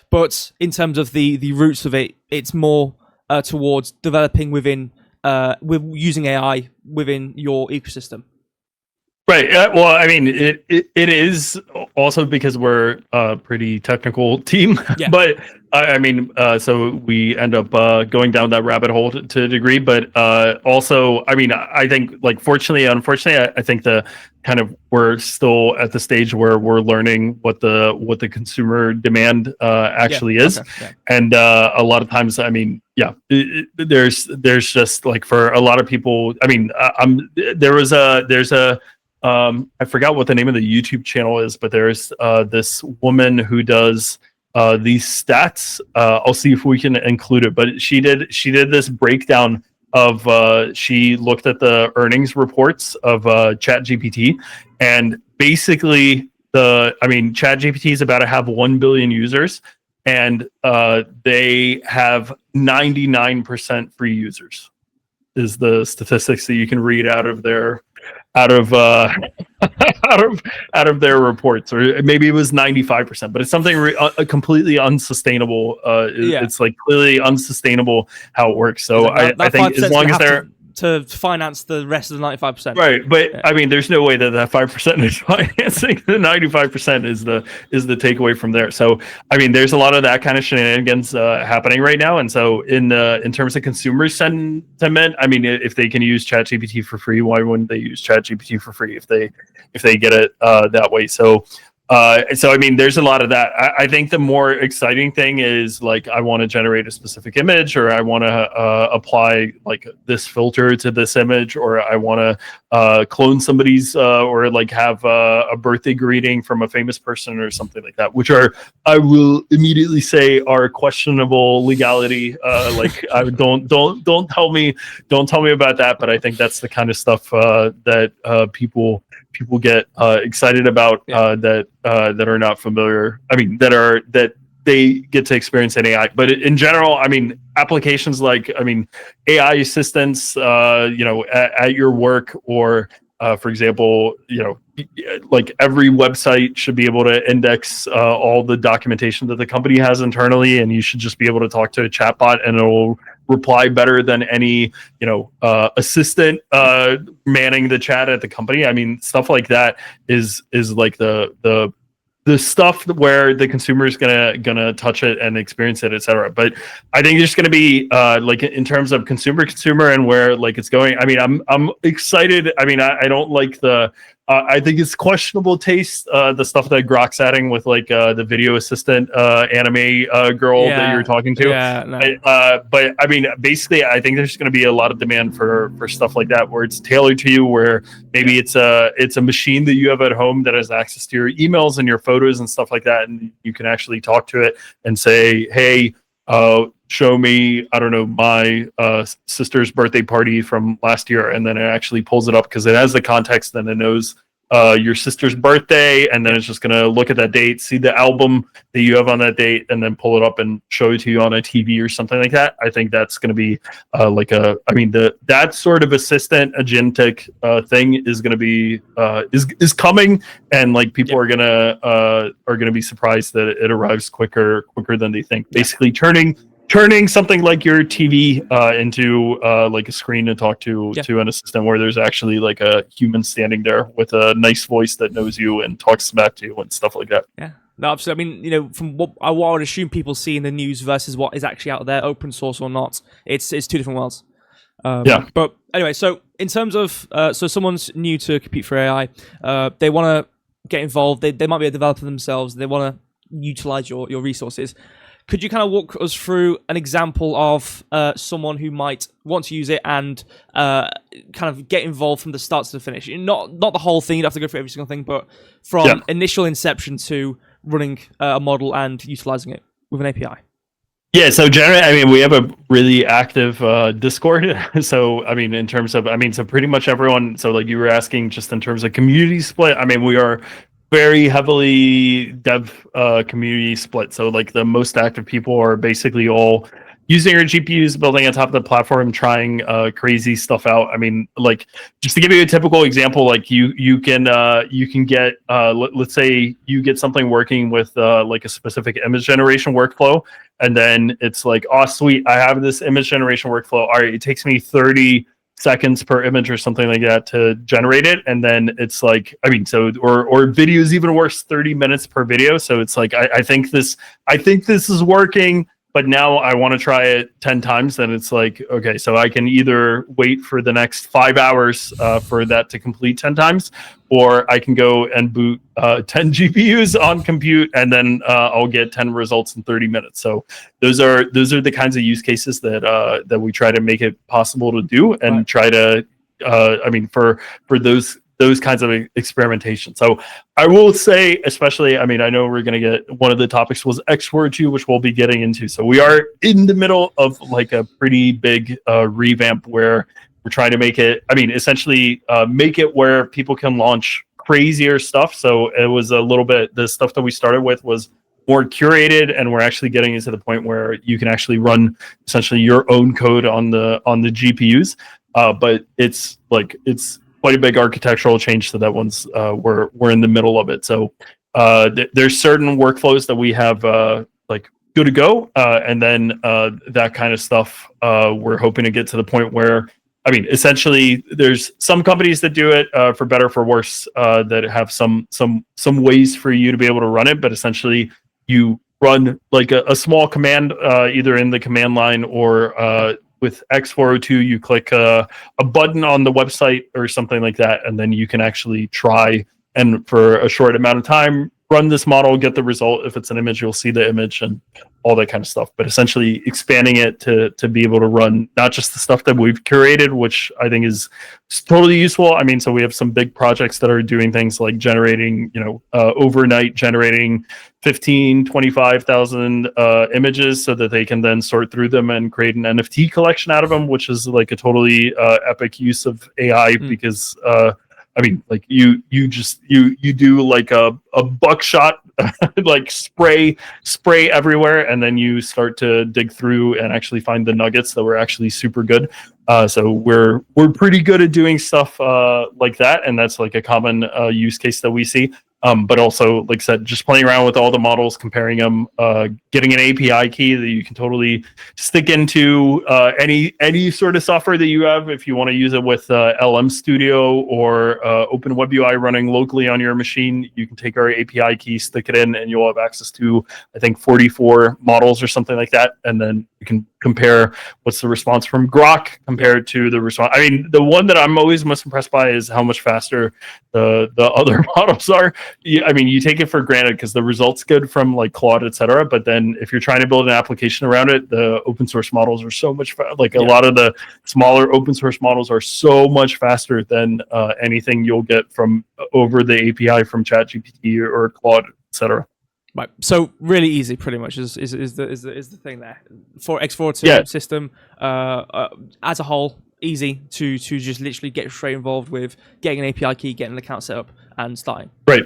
But in terms of the roots of it, it's more towards developing within with using AI within your ecosystem. Right. Well, I mean, it is also because we're a pretty technical team, but I mean, so we end up going down that rabbit hole to a degree. But also, I mean, I think, like, fortunately, unfortunately, I think we're still at the stage where we're learning what the consumer demand actually is, and a lot of times, I mean, there's just, like, for a lot of people, I mean, there's a I forgot what the name of the YouTube channel is, but there's this woman who does these stats. I'll see if we can include it, but she did this breakdown she looked at the earnings reports of ChatGPT, and basically ChatGPT is about to have 1 billion users, and they have 99% free users. Is the statistics that you can read out of their out of out of their reports, or maybe it was 95%, but it's something completely unsustainable. It's like clearly unsustainable how it works. So I think as long as they're to finance the rest of the 95%, right? But I mean, there's no way that 5% is financing the 95% is the takeaway from there. So I mean, there's a lot of that kind of shenanigans happening right now. And so in terms of consumer sentiment, I mean, if they can use ChatGPT for free, why wouldn't they use ChatGPT for free if they get it that way? So I mean, there's a lot of that. I think the more exciting thing is like, I want to generate a specific image, or I want to apply like this filter to this image, or I want to clone somebody's or like have a birthday greeting from a famous person or something like that, which I will immediately say are questionable legality. Like don't tell me about that. But I think that's the kind of stuff that people get excited about that are not familiar. I mean, that they get to experience in AI. But in general, I mean, applications like, I mean, AI assistants, at your work, or for example, like every website should be able to index all the documentation that the company has internally, and you should just be able to talk to a chatbot and it'll reply better than any assistant manning the chat at the company. I mean, stuff like that is like the stuff where the consumer is gonna touch it and experience it, etc. But I think there's gonna be like in terms of consumer and where like it's going. I mean, I'm excited. I mean, I don't like I think it's questionable taste, the stuff that Grok's adding with like the video assistant anime girl that you're talking to. Yeah, no. But I mean, basically, I think there's going to be a lot of demand for stuff like that, where it's tailored to you, where maybe it's a machine that you have at home that has access to your emails and your photos and stuff like that, and you can actually talk to it and say, hey, show me, I don't know, my sister's birthday party from last year, and then it actually pulls it up because it has the context, and it knows your sister's birthday, and then it's just going to look at that date, see the album that you have on that date, and then pull it up and show it to you on a TV or something like that. I think that's going to be that sort of assistant agentic thing is going to be is coming, and like people are gonna be surprised that it arrives quicker than they think. Basically, turning something like your TV into like a screen to talk to an assistant, where there's actually like a human standing there with a nice voice that knows you and talks back to you and stuff like that. Yeah, no, absolutely. I mean, from what I would assume people see in the news versus what is actually out there, open source or not, it's two different worlds. But anyway, so in terms of so someone's new to Compute for AI, they want to get involved. They might be a developer themselves. They want to utilize your resources. Could you kind of walk us through an example of someone who might want to use it and kind of get involved from the start to the finish? Not the whole thing, you'd have to go through every single thing, but from initial inception to running a model and utilizing it with an API. Yeah, so generally, I mean, we have a really active Discord. So, I mean, in terms of, so pretty much everyone, so like you were asking just in terms of community split, I mean, we are very heavily dev community split. So like the most active people are basically all using your GPUs, building on top of the platform, trying crazy stuff out. I mean, like just to give you a typical example, like you can get let's say you get something working with like a specific image generation workflow, and then it's like, oh sweet, I have this image generation workflow. All right, it takes me 30 seconds per image or something like that to generate it, and then it's like, I mean, so or video is even worse, 30 minutes per video. So it's like I think this is working, but now I want to try it 10 times. Then it's like, okay, so I can either wait for the next 5 hours for that to complete 10 times, or I can go and boot 10 GPUs on compute, and then I'll get 10 results in 30 minutes. So those are the kinds of use cases that we try to make it possible to do, and try to, I mean, for those those kinds of experimentation. So I will say, especially, I mean, I know we're going to get, one of the topics was X42, which we'll be getting into. So we are in the middle of like a pretty big revamp where we're trying to make it, I mean, essentially make it where people can launch crazier stuff. So it was a little bit, the stuff that we started with was more curated, and we're actually getting into the point where you can actually run essentially your own code on the GPUs. But it's quite a big architectural change. So that one's we're in the middle of it. So there's certain workflows that we have like good to go, and then that kind of stuff. We're hoping to get to the point where, I mean, essentially, there's some companies that do it for better, for worse, that have some ways for you to be able to run it. But essentially, you run like a small command, either in the command line or with X402, you click a button on the website or something like that, and then you can actually try and for a short amount of time run this model, get the result. If it's an image, you'll see the image and all that kind of stuff. But essentially expanding it to be able to run not just the stuff that we've curated, which I think is totally useful. I mean, so we have some big projects that are doing things like generating, overnight generating 25,000 images so that they can then sort through them and create an NFT collection out of them, which is like a totally epic use of AI because I mean, like you do like a buckshot like spray everywhere, and then you start to dig through and actually find the nuggets that were actually super good. So we're pretty good at doing stuff like that, and that's like a common use case that we see. But also, like I said, just playing around with all the models, comparing them, getting an API key that you can totally stick into any sort of software that you have. If you want to use it with LM Studio or OpenWebUI running locally on your machine, you can take our API key, stick it in, and you'll have access to, I think, 44 models or something like that. And then you can compare what's the response from Grok compared to the response. I mean, the one that I'm always most impressed by is how much faster the other models are. I mean, you take it for granted because the results good from like Claude, etc. But then if you're trying to build an application around it, the open source models are so much a lot of the smaller open source models are so much faster than anything you'll get from over the API from ChatGPT or Claude, etc. Right, so really easy, pretty much is the thing there for X42 system as a whole. Easy to just literally get straight involved with getting an API key, getting an account set up, and starting. Right.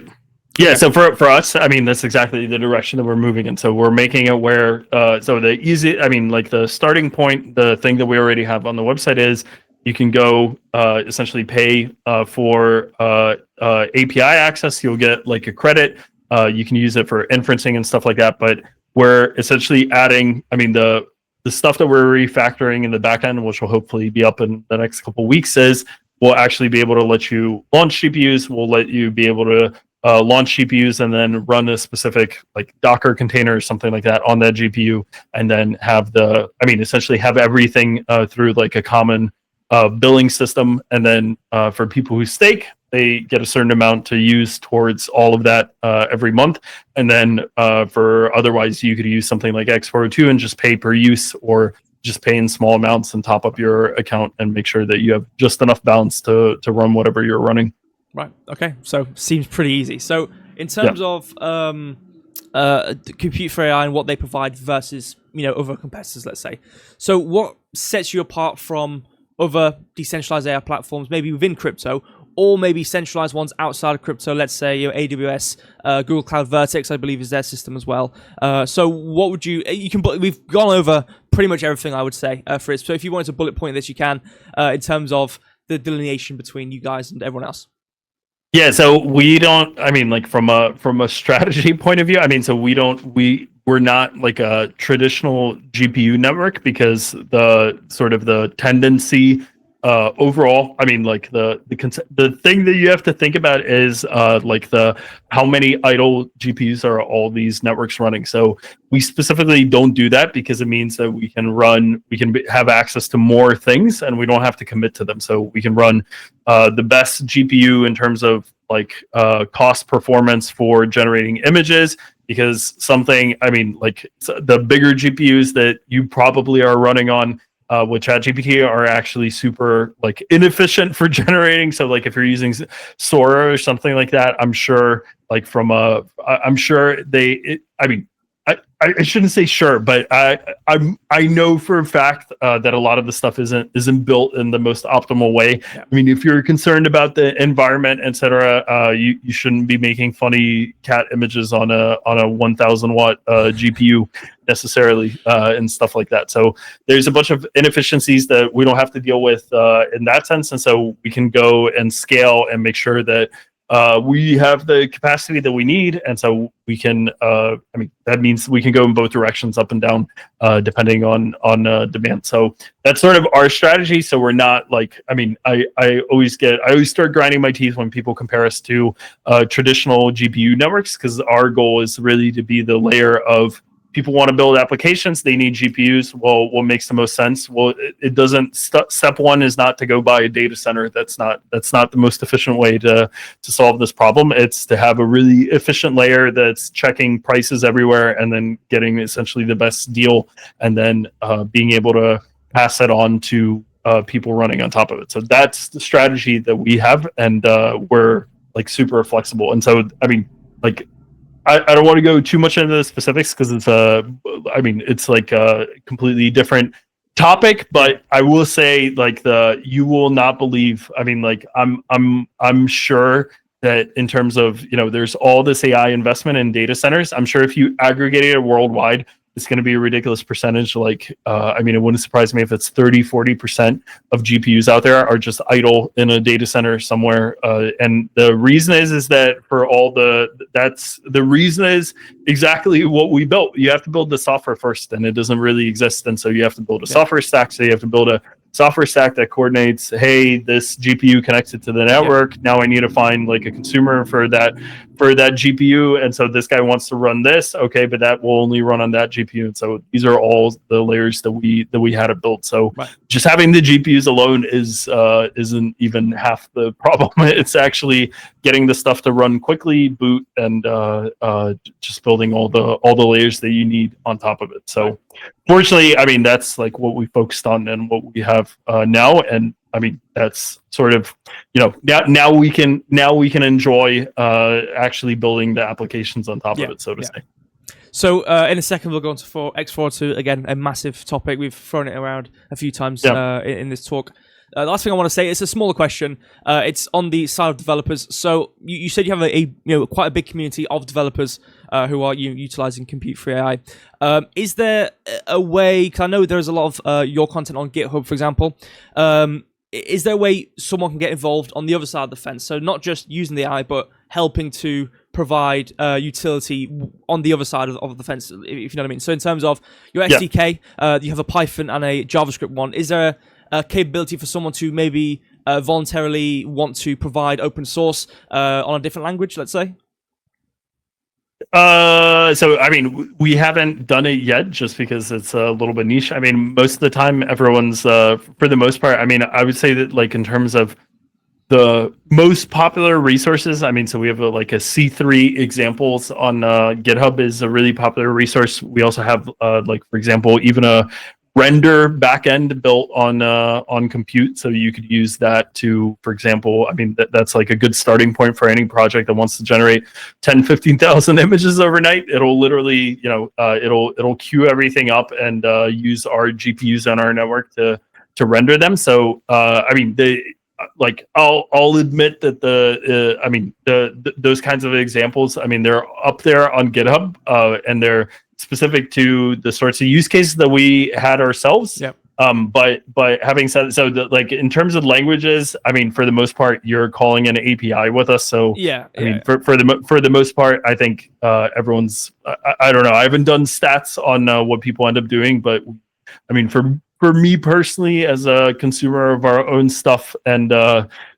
Yeah. So for us, I mean, that's exactly the direction that we're moving in. So we're making it where so the easy, I mean, like the starting point, the thing that we already have on the website is you can go essentially pay for API access. You'll get like a credit. You can use it for inferencing and stuff like that. But we're essentially adding, I mean, the stuff that we're refactoring in the backend, which will hopefully be up in the next couple of weeks, is we'll actually be able to let you launch GPUs. We'll let you be able to launch GPUs and then run a specific like Docker container or something like that on that GPU, and then have essentially have everything through like a common billing system. And then for people who stake, they get a certain amount to use towards all of that every month. And then for otherwise, you could use something like X402 and just pay per use, or just pay in small amounts and top up your account and make sure that you have just enough balance to run whatever you're running. Right. Okay. So seems pretty easy. So in terms of Compute for AI and what they provide versus other competitors, let's say. So what sets you apart from other decentralized AI platforms, maybe within crypto, or maybe centralized ones outside of crypto? Let's say AWS, Google Cloud Vertex, I believe, is their system as well. So what would we've gone over pretty much everything, I would say, for it. So if you wanted to bullet point this, you can, in terms of the delineation between you guys and everyone else. Yeah, so we don't, I mean, like from a strategy point of view, I mean, so we're not like a traditional GPU network, because the sort of the tendency overall, I mean, like the thing that you have to think about is like how many idle GPUs are all these networks running. So we specifically don't do that because it means that we can have access to more things and we don't have to commit to them. So we can run the best GPU in terms of like cost performance for generating images, because the bigger GPUs that you probably are running on with ChatGPT are actually super like inefficient for generating. So like if you're using Sora or something like that, I'm sure like I'm sure I mean, I shouldn't say sure, but I know for a fact that a lot of the stuff isn't built in the most optimal way. Yeah. I mean, if you're concerned about the environment, etc., you shouldn't be making funny cat images on a 1,000 watt GPU necessarily and stuff like that. So there's a bunch of inefficiencies that we don't have to deal with in that sense, and so we can go and scale and make sure that we have the capacity that we need, and so we can. I mean, that means we can go in both directions, up and down, depending on demand. So that's sort of our strategy. So we're not like. I mean, I always start grinding my teeth when people compare us to traditional GPU networks, because our goal is really to be the layer of. People want to build applications, they need GPUs. Well, what makes the most sense? Well, it doesn't. Step one is not to go buy a data center. That's not the most efficient way to solve this problem. It's to have a really efficient layer that's checking prices everywhere and then getting essentially the best deal, and then being able to pass it on to people running on top of it. So that's the strategy that we have, and we're like super flexible. And so, I mean, like. I don't want to go too much into the specifics because it's like a completely different topic, but I will say like you will not believe. I mean, like I'm sure that in terms of, there's all this AI investment in data centers. I'm sure if you aggregate it worldwide, it's going to be a ridiculous percentage. Like, I mean, it wouldn't surprise me if it's 30-40% of GPUs out there are just idle in a data center somewhere. And the reason is that for all the reason is exactly what we built. You have to build the software first, and it doesn't really exist. And so you have to build a software stack. So you have to build a software stack that coordinates, hey, this GPU connected to the network. Now I need to find like a consumer for that GPU. And so this guy wants to run this. Okay, but that will only run on that GPU. And so these are all the layers that we had to build. So just having the GPUs alone isn't even half the problem. It's actually getting the stuff to run quickly, boot, and just building all the layers that you need on top of it. So fortunately, I mean, that's like what we focused on and what we have now. And I mean, that's sort of, now we can enjoy actually building the applications on top of it, so to say. So in a second, we'll go on to X42, again, a massive topic. We've thrown it around a few times in this talk. The last thing I want to say is a smaller question. It's on the side of developers. So you said you have a quite a big community of developers who are utilizing compute-free AI. Is there a way? Because I know there's a lot of your content on GitHub, for example. Is there a way someone can get involved on the other side of the fence? So not just using the AI, but helping to provide utility on the other side of the fence, if you know what I mean. So in terms of your SDK, you have a Python and a JavaScript one. Is there a capability for someone to maybe voluntarily want to provide open source on a different language, let's say? So I mean, we haven't done it yet just because it's a little bit niche. I mean, most of the time everyone's for the most part, I mean, I would say that like in terms of the most popular resources, I mean, so we have a C3 examples on GitHub is a really popular resource. We also have like, for example, even a render backend built on compute, so you could use that to, for example, I mean, that's like a good starting point for any project that wants to generate 10-15,000 images overnight. It'll literally, it'll queue everything up and use our GPUs on our network to render them. So I mean, I'll admit that those kinds of examples, I mean, they're up there on GitHub and they're specific to the sorts of use cases that we had ourselves. Yep. But having said so, like in terms of languages, I mean, for the most part, you're calling an API with us. So I mean, for the most part, I think everyone's. I don't know. I haven't done stats on what people end up doing, but I mean, for me personally, as a consumer of our own stuff and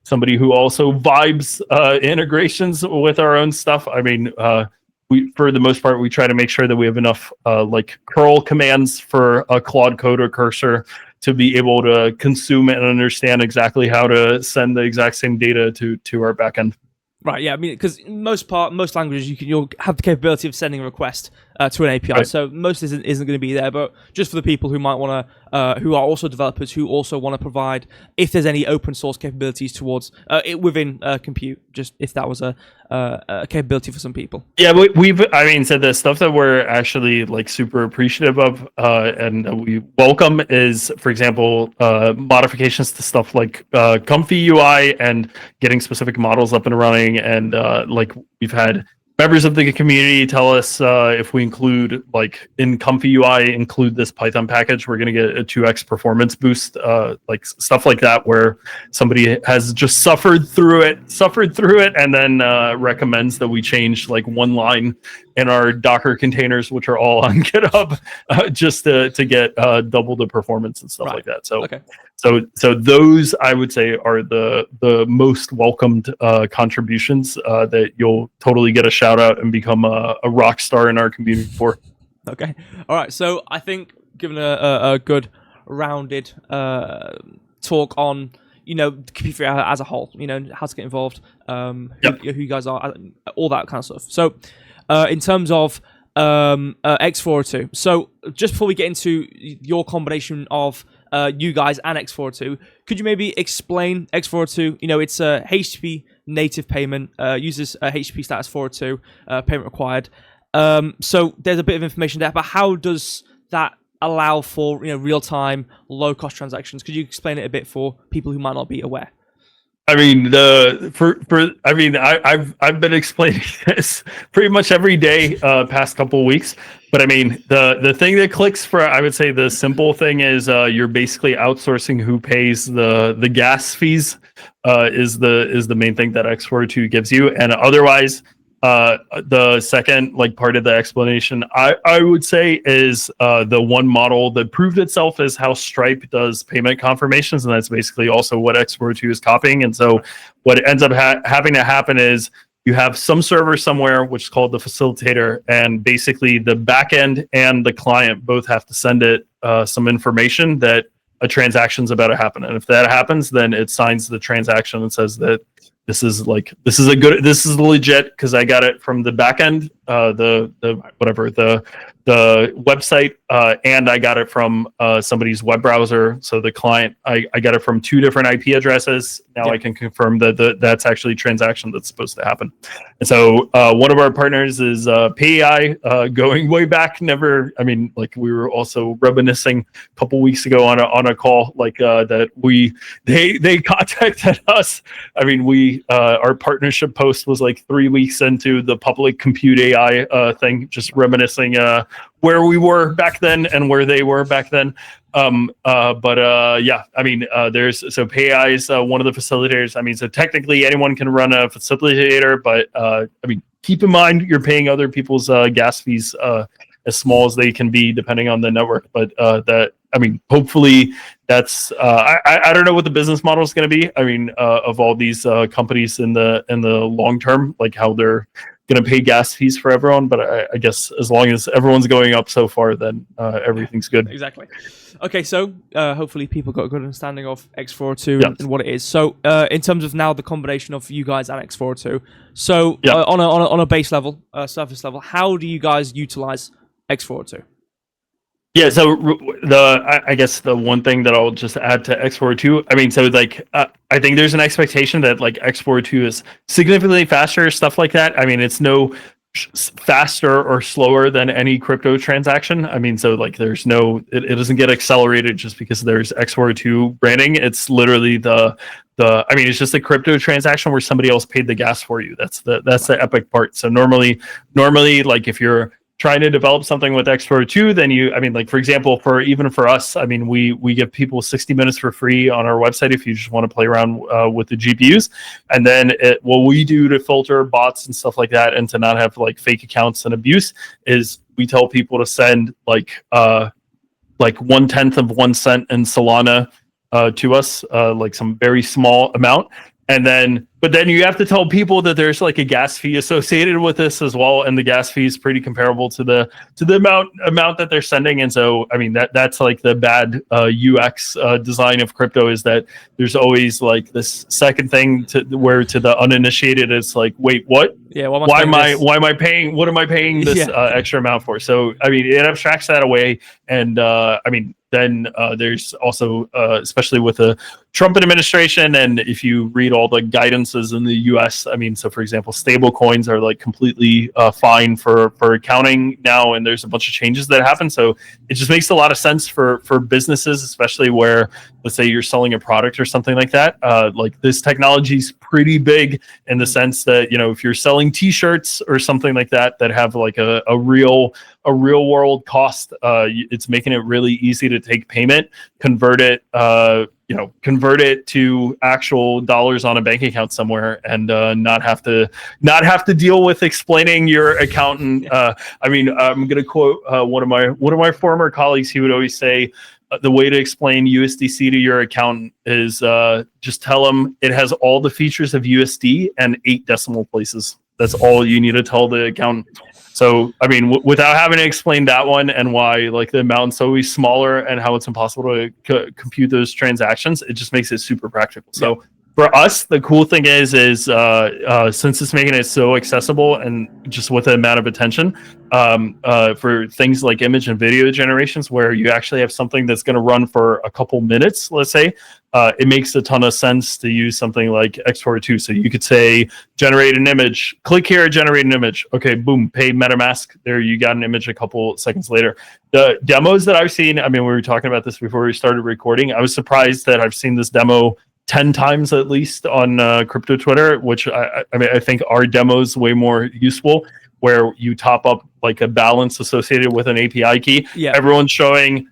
somebody who also vibes integrations with our own stuff, I mean. For the most part, we try to make sure that we have enough like curl commands for a Claude Code or Cursor to be able to consume and understand exactly how to send the exact same data to our backend. Right, yeah, I mean, because most languages, you'll have the capability of sending a request to an API. Right. So most isn't going to be there, but just for the people who might want to, who are also developers, who also want to provide, if there's any open source capabilities towards it within compute, just if that was a capability for some people. Yeah, I mean, so the stuff that we're actually like super appreciative of and we welcome is, for example, modifications to stuff like Comfy UI and getting specific models up and running. And like we've had members of the community tell us if we include, like in Comfy UI, include this Python package, we're going to get a 2x performance boost, like stuff like that, where somebody has just suffered through it, and then recommends that we change like one line in our Docker containers, which are all on GitHub, just to get double the performance and stuff like that. So, okay. So those, I would say, are the most welcomed contributions that you'll totally get a shout out and become a rock star in our community for. Okay. All right. So I think given a good rounded talk on, you know, compute for AI as a whole, you know, how to get involved, who you guys are, all that kind of stuff. So in terms of X402, so just before we get into your combination of you guys and X402, could you maybe explain X402? You know, it's a HTTP native payment, uses HTTP status 402, payment required. So there's a bit of information there, but how does that allow for, you know, real-time, low-cost transactions? Could you explain it a bit for people who might not be aware? I mean, I've been explaining this pretty much every day past couple of weeks. But I mean, the thing that clicks for, I would say, the simple thing is you're basically outsourcing who pays the gas fees is the main thing that X402 gives you, and otherwise. The second like part of the explanation I would say is the one model that proved itself is how Stripe does payment confirmations, and that's basically also what X402 is copying. And so what ends up having to happen is you have some server somewhere which is called the facilitator, and basically the backend and the client both have to send it some information that a transaction's about to happen, and if that happens, then it signs the transaction and says that this is legit because I got it from the backend, the website, and I got it from somebody's web browser. So the client, I got it from 2 different IP addresses. Now I can confirm that that's actually a transaction that's supposed to happen. And so one of our partners is PAI, going way back. We were also reminiscing a couple weeks ago on a call that they contacted us. I mean, our partnership post was like 3 weeks into the public compute AI thing, just reminiscing where we were back then and where they were back then. There's PAI is one of the facilitators. I mean, so technically anyone can run a facilitator, but keep in mind you're paying other people's gas fees as small as they can be depending on the network. But hopefully that's I don't know what the business model is going to be. I mean, of all these companies in the long term, like how they're going to pay gas fees for everyone. But I guess as long as everyone's going up so far, then everything's good. Exactly. Okay, so hopefully people got a good understanding of X402 and what it is. So in terms of now the combination of you guys and X402, so on a base level, surface level, how do you guys utilize X402? Yeah, so I guess the one thing that I'll just add to X402, I think there's an expectation that like X402 is significantly faster, stuff like that. I mean, it's no faster or slower than any crypto transaction. I mean, so like there's no, it doesn't get accelerated just because there's X402 branding. It's literally it's just a crypto transaction where somebody else paid the gas for you. That's the epic part. So normally like if you're trying to develop something with X402, then for example, for us, I mean, we give people 60 minutes for free on our website if you just want to play around with the GPUs. And then what we do to filter bots and stuff like that and to not have like fake accounts and abuse is we tell people to send like 1/10 of 1 cent in Solana to us, like some very small amount. And then But then you have to tell people that there's like a gas fee associated with this as well, and the gas fee is pretty comparable to the amount that they're sending. And so, I mean, that's like the bad UX design of crypto, is that there's always like this second thing to where to the uninitiated it's like, wait, what? Yeah, why am I paying? What am I paying this extra amount for? So, I mean, it abstracts that away, and I mean. Then there's also, especially with the Trump administration, and if you read all the guidances in the U.S., I mean, so for example, stable coins are like completely fine for accounting now, and there's a bunch of changes that happen. So it just makes a lot of sense for businesses, especially where, let's say, you're selling a product or something like that. Like this technology is pretty big in the sense that, you know, if you're selling T-shirts or something like that have like a real world cost, it's making it really easy to take payment, convert it to actual dollars on a bank account somewhere, and not have to deal with explaining your accountant. I mean, I'm going to quote one of my former colleagues. He would always say, the way to explain USDC to your accountant is just tell them it has all the features of USD and 8 decimal places. That's all you need to tell the accountant. So, I mean, without having to explain that one and why like the amount's always smaller and how it's impossible to compute those transactions, it just makes it super practical. So for us, the cool thing is since it's making it so accessible and just with the amount of attention for things like image and video generations, where you actually have something that's going to run for a couple minutes, let's say, it makes a ton of sense to use something like X42. So you could say, generate an image, click here, generate an image. Okay, boom, pay MetaMask. There, you got an image a couple seconds later. The demos that I've seen, I mean, we were talking about this before we started recording. I was surprised that I've seen this demo 10 times at least on crypto Twitter, which I mean, I think our demo is way more useful, where you top up like a balance associated with an API key. Yeah. Everyone's showing,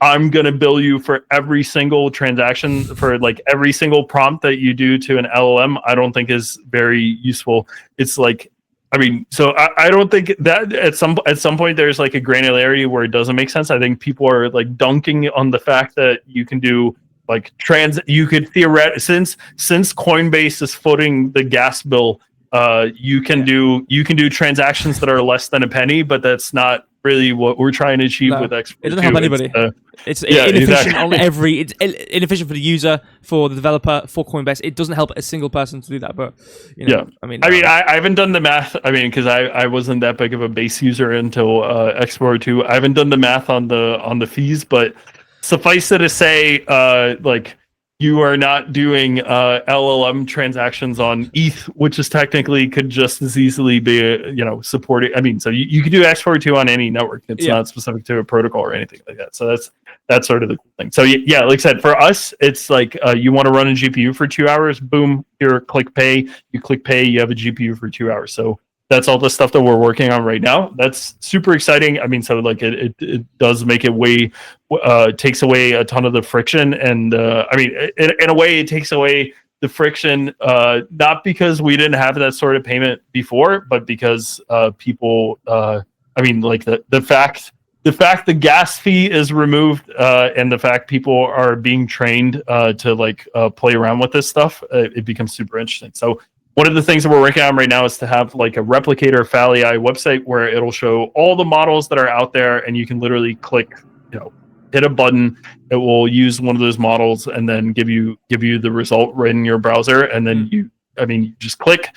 I'm going to bill you for every single transaction, for like every single prompt that you do to an LLM. I don't think is very useful. It's like, I mean, so I don't think that at some point there's like a granularity where it doesn't make sense. I think people are like dunking on the fact that you can do like you could theoretically, since Coinbase is footing the gas bill, you can do transactions that are less than a penny, but that's not really what we're trying to achieve with X42. It doesn't help anybody. It's inefficient on every. It's inefficient for the user, for the developer, for Coinbase. It doesn't help a single person to do that. But you know, I mean, I haven't done the math. I mean, because I wasn't that big of a base user until X42. I haven't done the math on the fees, but suffice it to say, like, you are not doing LLM transactions on ETH, which is technically could just as easily be, supported. I mean, so you could do X42 on any network. It's not specific to a protocol or anything like that. So that's sort of the cool thing. So yeah, like I said, for us, it's like you want to run a GPU for 2 hours, boom, here, click pay. You click pay, you have a GPU for 2 hours. So that's all the stuff that we're working on right now. That's super exciting. I mean, so like it does make it way, takes away a ton of the friction. And I mean, in a way, it takes away the friction, not because we didn't have that sort of payment before, but because people, I mean, like the fact the gas fee is removed, and the fact people are being trained to like play around with this stuff, it becomes super interesting. So one of the things that we're working on right now is to have like a replicator FAL.ai website where it'll show all the models that are out there, and you can literally click, hit a button. It will use one of those models and then give you the result right in your browser. And then you just click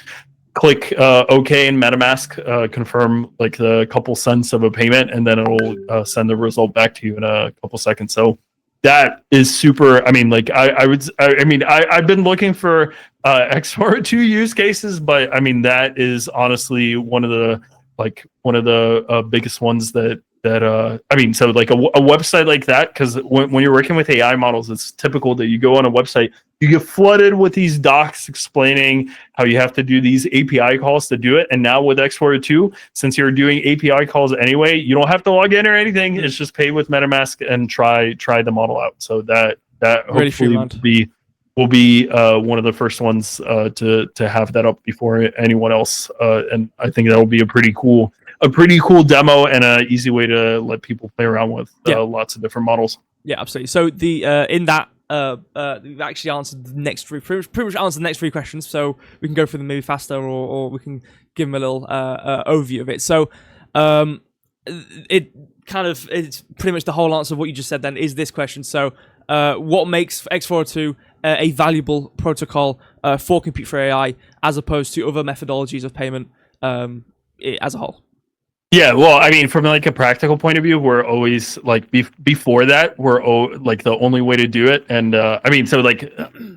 OK in MetaMask, confirm like the couple cents of a payment, and then it'll send the result back to you in a couple seconds. So that is super. I mean, like I've been looking for X42 use cases, but I mean that is honestly one of the biggest ones that I mean, so like a website like that, because when you're working with AI models, it's typical that you go on a website, you get flooded with these docs explaining how you have to do these API calls to do it. And now with X42, since you're doing API calls anyway, you don't have to log in or anything. It's just pay with MetaMask and try the model out. So that hopefully will be one of the first ones to have that up before anyone else. And I think that will be a pretty cool demo and an easy way to let people play around with lots of different models. Yeah, absolutely. So the in that we've actually answered the next three, pretty much answered the next three questions. So we can go through them maybe faster, or we can give them a little overview of it. So it's pretty much the whole answer of what you just said. Then is this question. So what makes X402 a valuable protocol for Compute for AI as opposed to other methodologies of payment as a whole? Yeah, well, I mean, from like a practical point of view, we're always like before that, like the only way to do it. And I mean, so like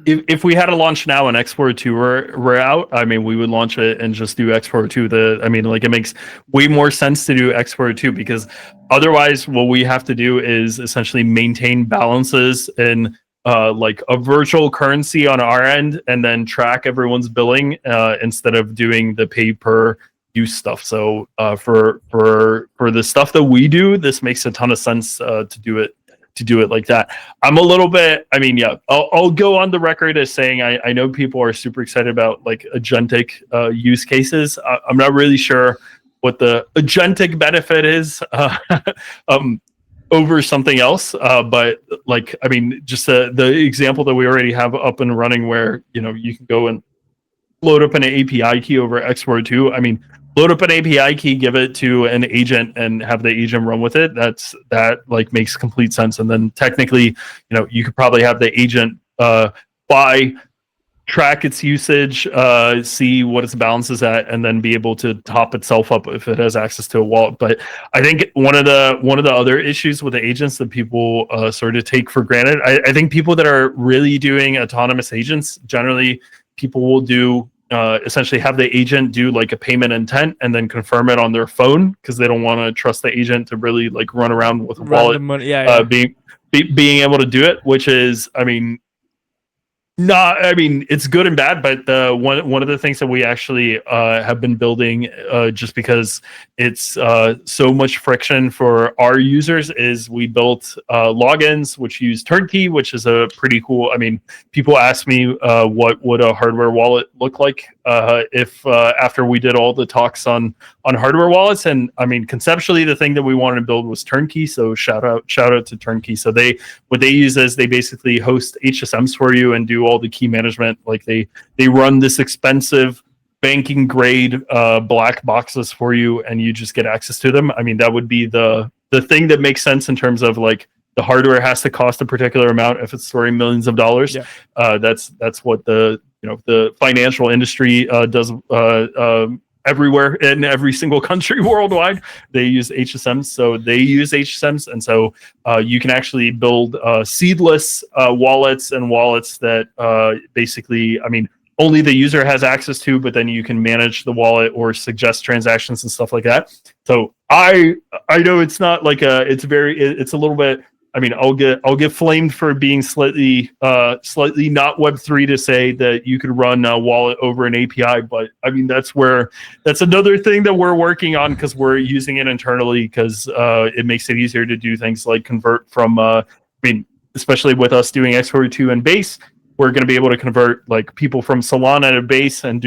if we had a launch now and X402 were out, I mean, we would launch it and just do X402. I mean, like it makes way more sense to do X402 because otherwise, what we have to do is essentially maintain balances in like a virtual currency on our end, and then track everyone's billing instead of doing the pay per use stuff. So for the stuff that we do, this makes a ton of sense to do it like that. I'm a little bit, I mean, yeah, I'll go on the record as saying I know people are super excited about like agentic use cases. I'm not really sure what the agentic benefit is over something else, but like, I mean, just the example that we already have up and running where, you know, you can go and load up an API key over X402. I mean, load up an API key, give it to an agent, and have the agent run with it. That like makes complete sense. And then technically, you know, you could probably have the agent track its usage, see what its balance is at, and then be able to top itself up if it has access to a wallet. But I think one of the other issues with the agents that people sort of take for granted, I think people that are really doing autonomous agents, generally people will do essentially have the agent do like a payment intent and then confirm it on their phone because they don't want to trust the agent to really like run around with a wallet, money. being able to do it, which is, I mean, it's good and bad, but one of the things that we actually have been building just because it's so much friction for our users is we built logins which use Turnkey, which is a pretty cool, I mean, people ask me what would a hardware wallet look like if after we did all the talks on hardware wallets. And I mean, conceptually the thing that we wanted to build was Turnkey, so shout out to Turnkey. So what they use is they basically host HSMs for you and do all the key management. Like they run this expensive banking grade black boxes for you, and you just get access to them. I mean, that would be the thing that makes sense in terms of like the hardware has to cost a particular amount if it's storing millions of dollars. Yeah. That's what the financial industry does everywhere in every single country worldwide. They use HSMs, so they use HSMs, and so you can actually build seedless wallets and wallets that basically, I mean, only the user has access to, but then you can manage the wallet or suggest transactions and stuff like that. So I know it's not like it's a little bit. I mean, I'll get flamed for being slightly not Web3 to say that you could run a wallet over an API, but I mean that's another thing that we're working on because we're using it internally because it makes it easier to do things like convert from. I mean, especially with us doing X42 and Base, we're going to be able to convert like people from Solana to Base and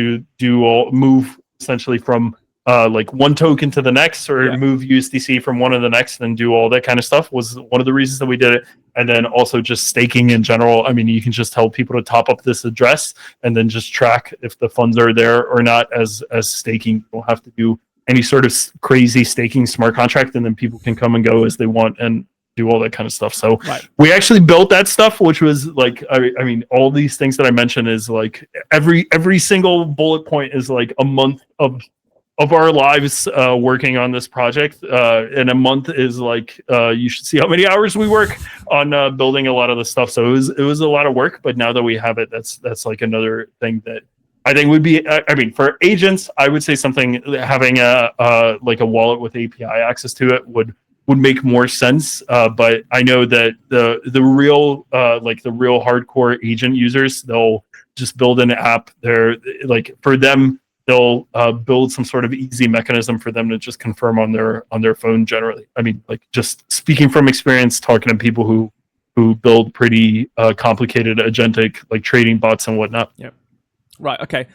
move essentially from like one token to the next, or move USDC from one to the next, and do all that kind of stuff was one of the reasons that we did it. And then also just staking in general. I mean, you can just tell people to top up this address and then just track if the funds are there or not as staking. You don't have to do any sort of crazy staking smart contract, and then people can come and go as they want and do all that kind of stuff. So we actually built that stuff, which was like, I mean, all these things that I mentioned is like every single bullet point is like a month of our lives working on this project, and a month is like you should see how many hours we work on building a lot of the stuff. So it was a lot of work, but now that we have it, that's like another thing that I think would be. I mean, for agents, I would say something having a like a wallet with API access to it would make more sense. But I know that the real like the real hardcore agent users, they'll just build an app. They're like, for them, they'll build some sort of easy mechanism for them to just confirm on their phone generally. I mean, like, just speaking from experience, talking to people who build pretty complicated agentic like trading bots and whatnot. Yeah. Right. Okay.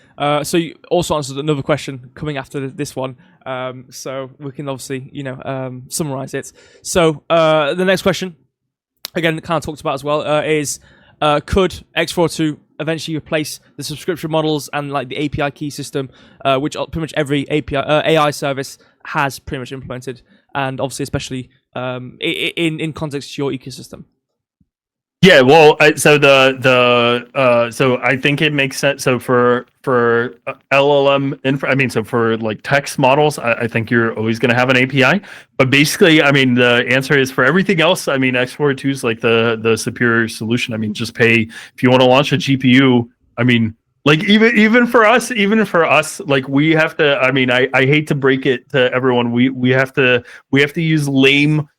So you also answered another question coming after this one. So we can obviously, summarize it. So the next question, again, kind of talked about as well, is could X42 eventually replace the subscription models and like the API key system, which pretty much every API AI service has pretty much implemented, and obviously especially in context to your ecosystem. Yeah, well, so I think it makes sense. So for LLM I mean, so for like text models, I think you're always going to have an API. But basically, I mean, the answer is for everything else. I mean, X42 is like the superior solution. I mean, just pay if you want to launch a GPU. I mean, like even for us, like we have to. I mean, I hate to break it to everyone. We have to use lame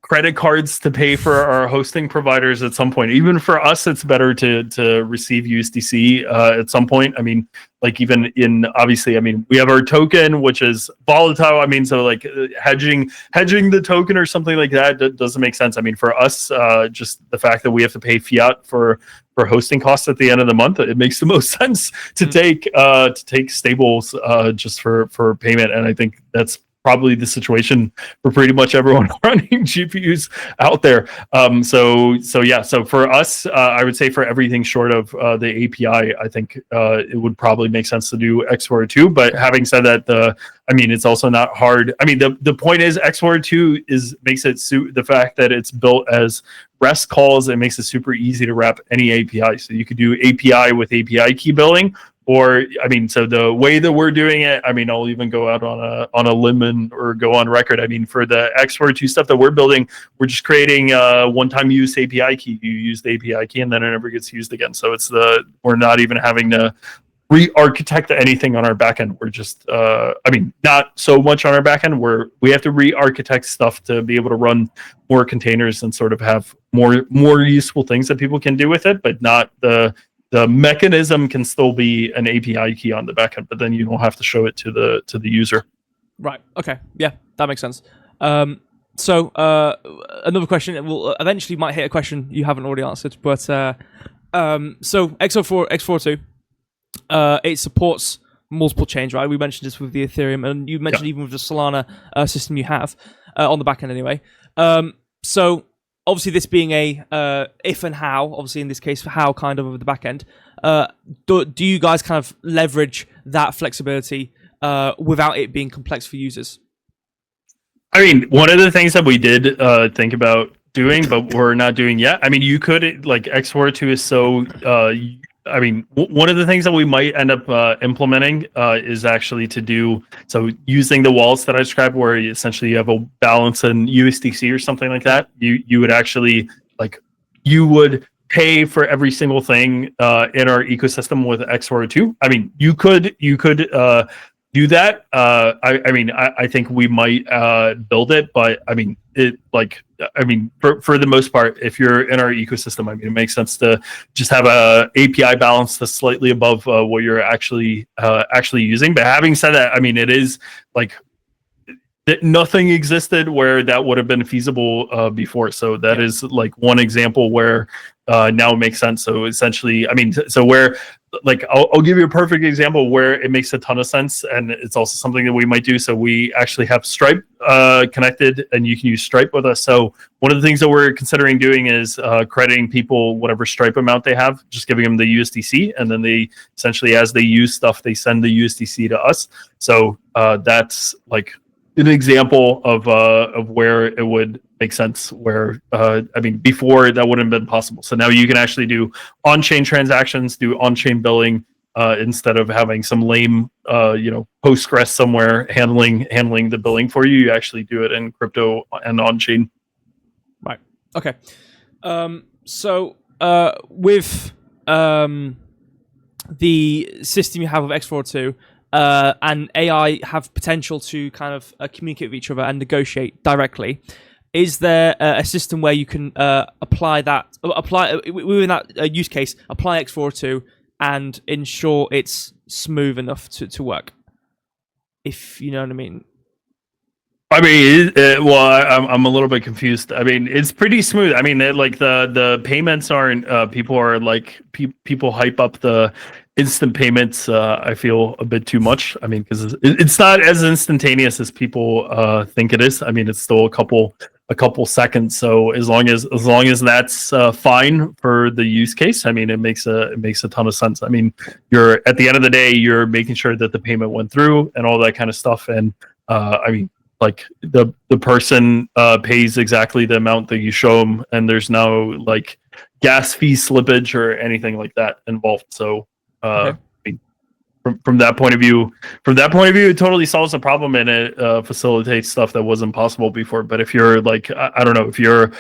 credit cards to pay for our hosting providers at some point. Even for us, it's better to receive USDC at some point. I mean, like even in obviously, I mean, we have our token, which is volatile. I mean, so like hedging the token or something like that doesn't make sense. I mean, for us, just the fact that we have to pay fiat for hosting costs at the end of the month, it makes the most sense to take stables just for payment. And I think that's probably the situation for pretty much everyone running GPUs out there. So for us, I would say for everything short of the API, I think it would probably make sense to do X42. But having said that, I mean, it's also not hard. I mean, the point is X42 makes it the fact that it's built as REST calls. It makes it super easy to wrap any API. So you could do API with API key billing. Or, I mean, so the way that we're doing it, I mean, I'll even go out on a limb or go on record. I mean, for the X42 stuff that we're building, we're just creating a one-time use API key. You use the API key and then it never gets used again. So we're not even having to re-architect anything on our backend. We're just, I mean, not so much on our backend where we have to re-architect stuff to be able to run more containers and sort of have more useful things that people can do with it, but not the mechanism can still be an API key on the backend, but then you don't have to show it to the user. Right. Okay. Yeah, that makes sense. So another question. We'll eventually might hit a question you haven't already answered, but so X42, it supports multiple chains, right? We mentioned this with the Ethereum, and you mentioned even with the Solana system you have on the backend anyway. So obviously, this being a if and how, obviously in this case, for how kind of over the back end, do you guys kind of leverage that flexibility without it being complex for users? I mean, one of the things that we did think about doing, but we're not doing yet. I mean, you could, like X42 is so I mean, one of the things that we might end up implementing is actually to do so using the wallets that I described, where essentially you have a balance in USDC or something like that. You would actually you would pay for every single thing in our ecosystem with X42. I mean, you could do that. I mean, I think we might build it, but I mean, for the most part, if you're in our ecosystem, I mean, it makes sense to just have a API balance that's slightly above what you're actually using. But having said that, I mean, it is like nothing existed where that would have been feasible before. So that is like one example where now it makes sense. So essentially, I mean, so where I'll give you a perfect example where it makes a ton of sense, and it's also something that we might do. So we actually have Stripe connected, and you can use Stripe with us. So one of the things that we're considering doing is crediting people whatever Stripe amount they have, just giving them the USDC, and then they essentially, as they use stuff, they send the USDC to us. So that's like an example of where it would make sense, where I mean, before that wouldn't have been possible. So now you can actually do on-chain transactions, do on-chain billing, instead of having some lame Postgres somewhere handling the billing for you. You actually do it in crypto and on-chain. Right. Okay. So with the system you have of X42, and AI have potential to kind of communicate with each other and negotiate directly. Is there a system where you can apply within that use case, apply X42 and ensure it's smooth enough to work? If you know what I mean. I mean, I'm a little bit confused. I mean, it's pretty smooth. I mean, like the payments aren't. People are like people hype up the instant payments. I feel a bit too much. I mean, because it's not as instantaneous as people think it is. I mean, it's still a couple a couple seconds. So as long as that's fine for the use case, I mean, it makes a ton of sense. I mean, you're at the end of the day, you're making sure that the payment went through and all that kind of stuff. And I mean, like the person pays exactly the amount that you show them, and there's no like gas fee slippage or anything like that involved. So Okay. I mean, from that point of view, it totally solves the problem, and it facilitates stuff that wasn't possible before. But if you're like, I don't know, if you're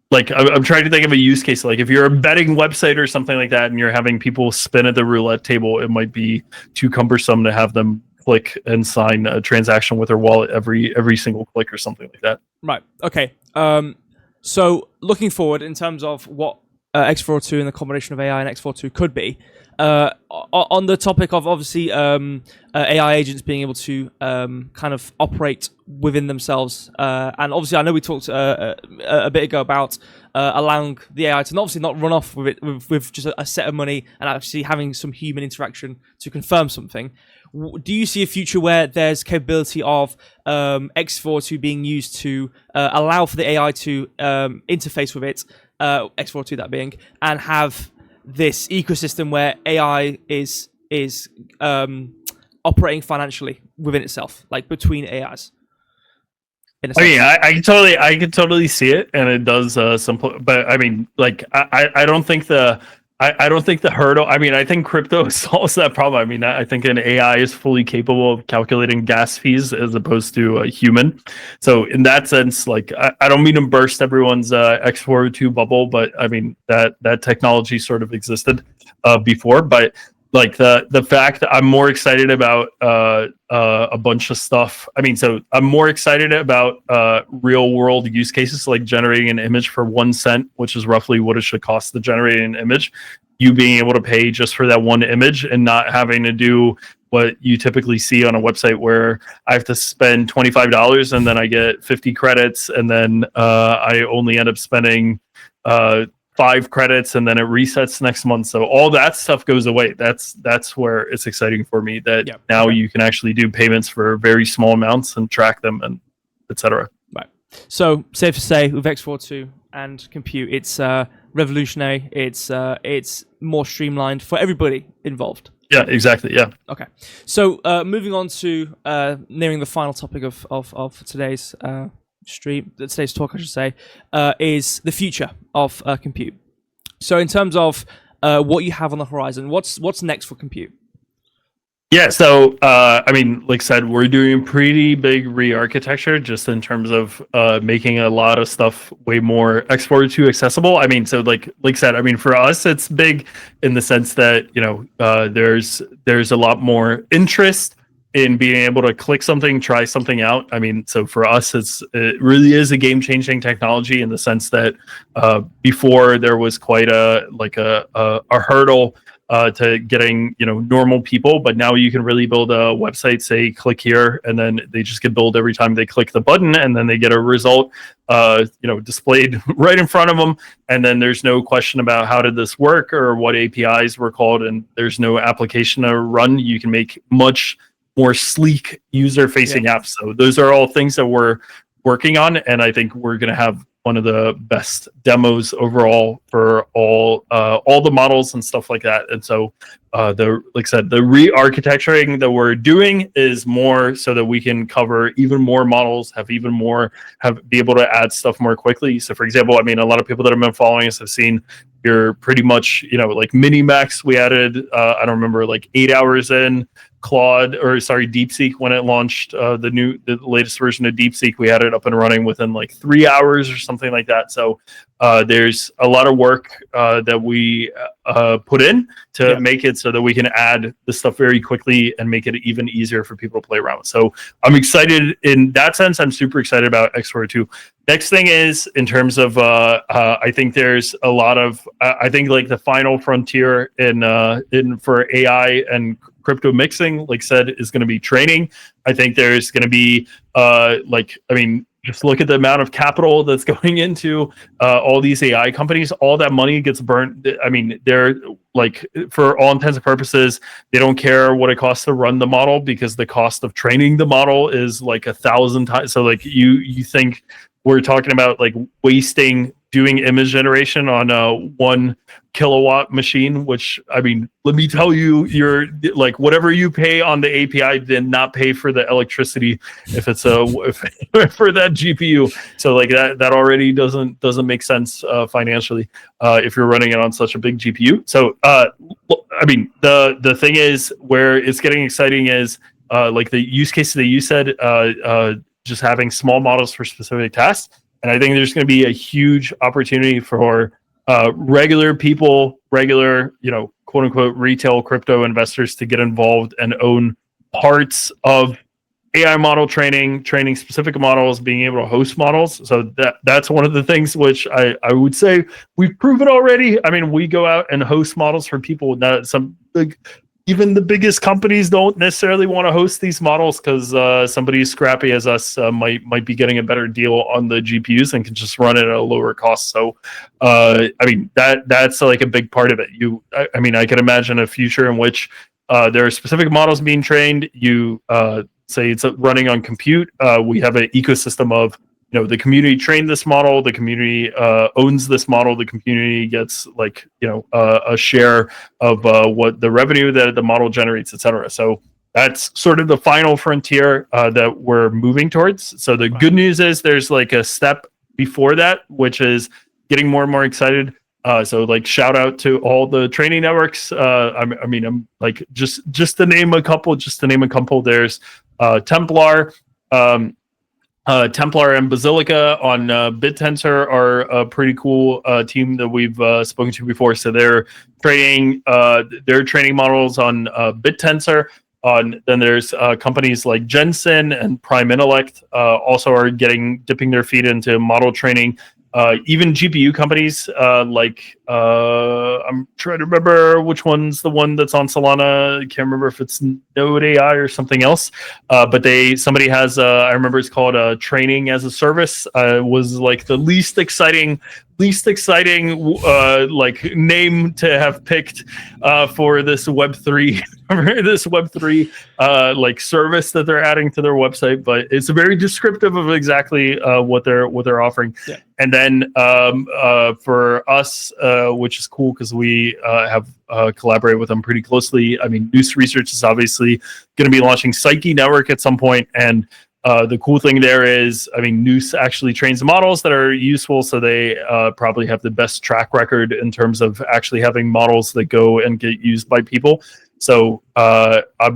like I'm trying to think of a use case, like if you're a betting website or something like that, and you're having people spin at the roulette table, it might be too cumbersome to have them click and sign a transaction with their wallet every single click or something like that. Right. Okay. So looking forward in terms of what X402 and the combination of AI and X402 could be, on the topic of obviously AI agents being able to kind of operate within themselves, and obviously I know we talked a bit ago about allowing the AI to obviously not run off with it with just a set of money and actually having some human interaction to confirm something. Do you see a future where there's capability of X402 being used to allow for the AI to interface with it, X402 that being, and have this ecosystem where AI is operating financially within itself, like between AIs? I mean, I can totally see it, and it does simple. But I mean, like, I don't think I don't think the hurdle. I mean, I think crypto solves that problem. I mean, I think an AI is fully capable of calculating gas fees as opposed to a human. So in that sense, like, I don't mean to burst everyone's X402 bubble, but I mean that technology sort of existed before. But like the fact that I'm more excited about a bunch of stuff. I mean, so I'm more excited about real world use cases, like generating an image for 1 cent, which is roughly what it should cost to generate an image. You being able to pay just for that one image and not having to do what you typically see on a website where I have to spend $25 and then I get 50 credits, and then I only end up spending 5 credits, and then it resets next month. So all that stuff goes away. That's where it's exciting for me, that now you can actually do payments for very small amounts and track them, and etc. Right. So safe to say with X42 and compute, it's revolutionary. It's more streamlined for everybody involved. Yeah, exactly. Yeah. Okay. So moving on to nearing the final topic of today's today's talk, I should say, is the future of compute. So in terms of what you have on the horizon, what's next for compute? Yeah, so I mean, like I said, we're doing pretty big re-architecture just in terms of making a lot of stuff way more X42 accessible. I mean, so like I said, I mean, for us, it's big in the sense that, you know, there's a lot more interest in being able to click something, try something out. I mean, so for us, it really is a game-changing technology in the sense that before there was quite a hurdle to getting, you know, normal people, but now you can really build a website, say click here, and then they just get billed every time they click the button, and then they get a result you know, displayed right in front of them, and then there's no question about how did this work or what APIs were called, and there's no application to run. You can make much more sleek user-facing apps. So those are all things that we're working on, and I think we're going to have one of the best demos overall for all the models and stuff like that. And so like I said, the re-architecturing that we're doing is more so that we can cover even more models, be able to add stuff more quickly. So for example, I mean, a lot of people that have been following us have seen you're pretty much, you know, like Minimax, we added, I don't remember, like 8 hours in. DeepSeek, when it launched the latest version of DeepSeek, we had it up and running within like 3 hours or something like that. So there's a lot of work that we put in to make it so that we can add the stuff very quickly and make it even easier for people to play around with. So I'm excited in that sense. I'm super excited about X42. Next thing is in terms of I think there's a lot of I think like the final frontier in for AI and crypto mixing, like I said, is going to be training. I think there's going to be just look at the amount of capital that's going into all these AI companies. All that money gets burnt. I mean, they're like, for all intents and purposes, they don't care what it costs to run the model, because the cost of training the model is like 1,000 times. So like you think we're talking about like wasting doing image generation on a 1 kilowatt machine, which, I mean, let me tell you, you're like, whatever you pay on the API did not pay for the electricity if it's for that GPU. So like that already doesn't make sense financially if you're running it on such a big GPU. So I mean, the thing is, where it's getting exciting is like the use cases that you said, just having small models for specific tasks. And I think there's going to be a huge opportunity for regular people, quote unquote, retail crypto investors to get involved and own parts of AI model training specific models, being able to host models. So that's one of the things which I would say we've proven already. I mean, we go out and host models for people that even the biggest companies don't necessarily want to host these models, because somebody as scrappy as us might be getting a better deal on the GPUs and can just run it at a lower cost. So, I mean, that's like a big part of it. I mean, I can imagine a future in which there are specific models being trained. You say it's running on compute. We have an ecosystem of, the community trained this model, the community owns this model, the community gets like, a share of what the revenue that the model generates, etc. So that's sort of the final frontier that we're moving towards. So the good news is there's like a step before that, which is getting more and more excited. So like, shout out to all the training networks. I'm like, just to name a couple, there's Templar, Templar and Basilica on BitTensor are a pretty cool team that we've spoken to before. So they're training models on BitTensor. Then there's companies like Jensen and Prime Intellect also are dipping their feet into model training. Even GPU companies like I'm trying to remember which one's the one that's on Solana. I can't remember if it's Node AI or something else. But somebody has I remember it's called training as a service. Was like the least exciting like name to have picked for this Web3 like service that they're adding to their website, but it's very descriptive of exactly what they're offering. Yeah. And then for us, which is cool because we have collaborated with them pretty closely. I mean, News Research is obviously going to be launching Psyche Network at some point, and the cool thing there is, I mean, Noose actually trains models that are useful, so they probably have the best track record in terms of actually having models that go and get used by people. So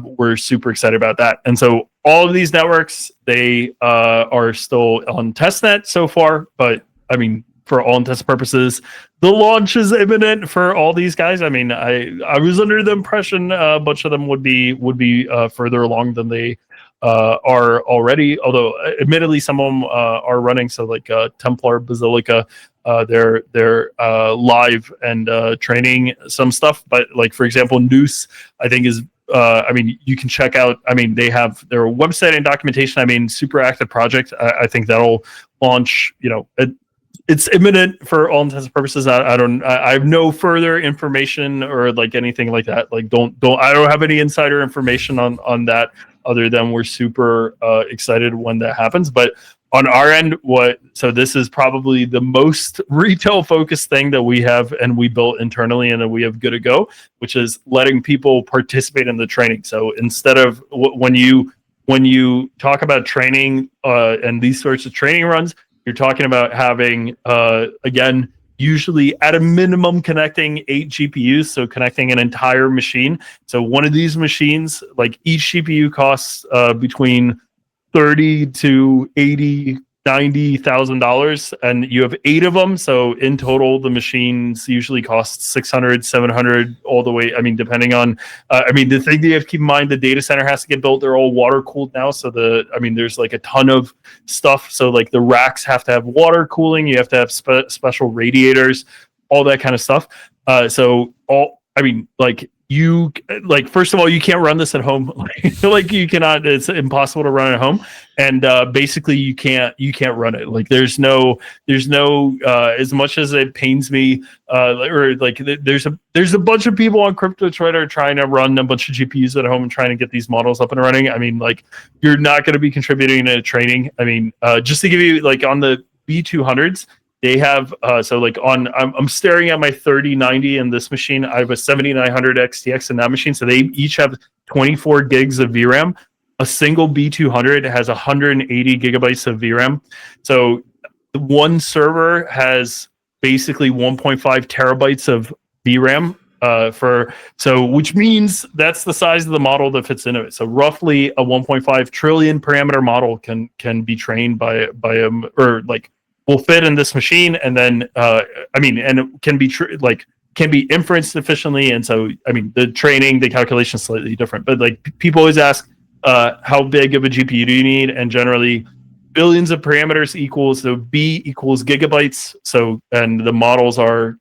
we're super excited about that. And so all of these networks, they are still on testnet so far, but I mean, for all intents and purposes, the launch is imminent for all these guys. I mean, I was under the impression a bunch of them would be further along than they are already, although admittedly some of them are running. So like Templar, Basilica, they're live and training some stuff. But like, for example, Noose, I think is I mean, you can check out, I mean, they have their website and documentation. I mean, super active project. I think that'll launch, it's imminent for all intents and purposes. I have no further information or like anything like that. Like, I don't have any insider information on that, other than we're super excited when that happens. But on our end, so this is probably the most retail focused thing that we have and we built internally and that we have good to go, which is letting people participate in the training. So instead of when you talk about training and these sorts of training runs, you're talking about having, again, usually at a minimum connecting 8 GPUs, so connecting an entire machine. So one of these machines, like each GPU costs between $30,000 to $80,000, $90,000, and you have 8 of them. So in total, the machines usually cost $600, $700, all the way. I mean, depending on, I mean, the thing that you have to keep in mind, the data center has to get built. They're all water cooled now. So there's like a ton of stuff. So like the racks have to have water cooling. You have to have special radiators, all that kind of stuff. you like, first of all, you can't run this at home. Like you cannot, it's impossible to run at home. And basically you can't run it. Like there's no as much as it pains me, or like there's a bunch of people on crypto Twitter trying to run a bunch of GPUs at home and trying to get these models up and running. I mean, like, you're not going to be contributing to training. I mean, just to give you, like, on the B200s, they have so like I'm staring at my 3090 in this machine. I have a 7900 XTX in that machine. So they each have 24 gigs of VRAM. A single B200 has 180 gigabytes of VRAM. So one server has basically 1.5 terabytes of VRAM, which means that's the size of the model that fits into it. So roughly a 1.5 trillion parameter model can be trained by or like will fit in this machine. And then and it can be can be inferenced efficiently. And so, I mean, the calculation is slightly different, but like people always ask, how big of a GPU do you need? And generally billions of parameters equals, so B equals gigabytes. So, and the models are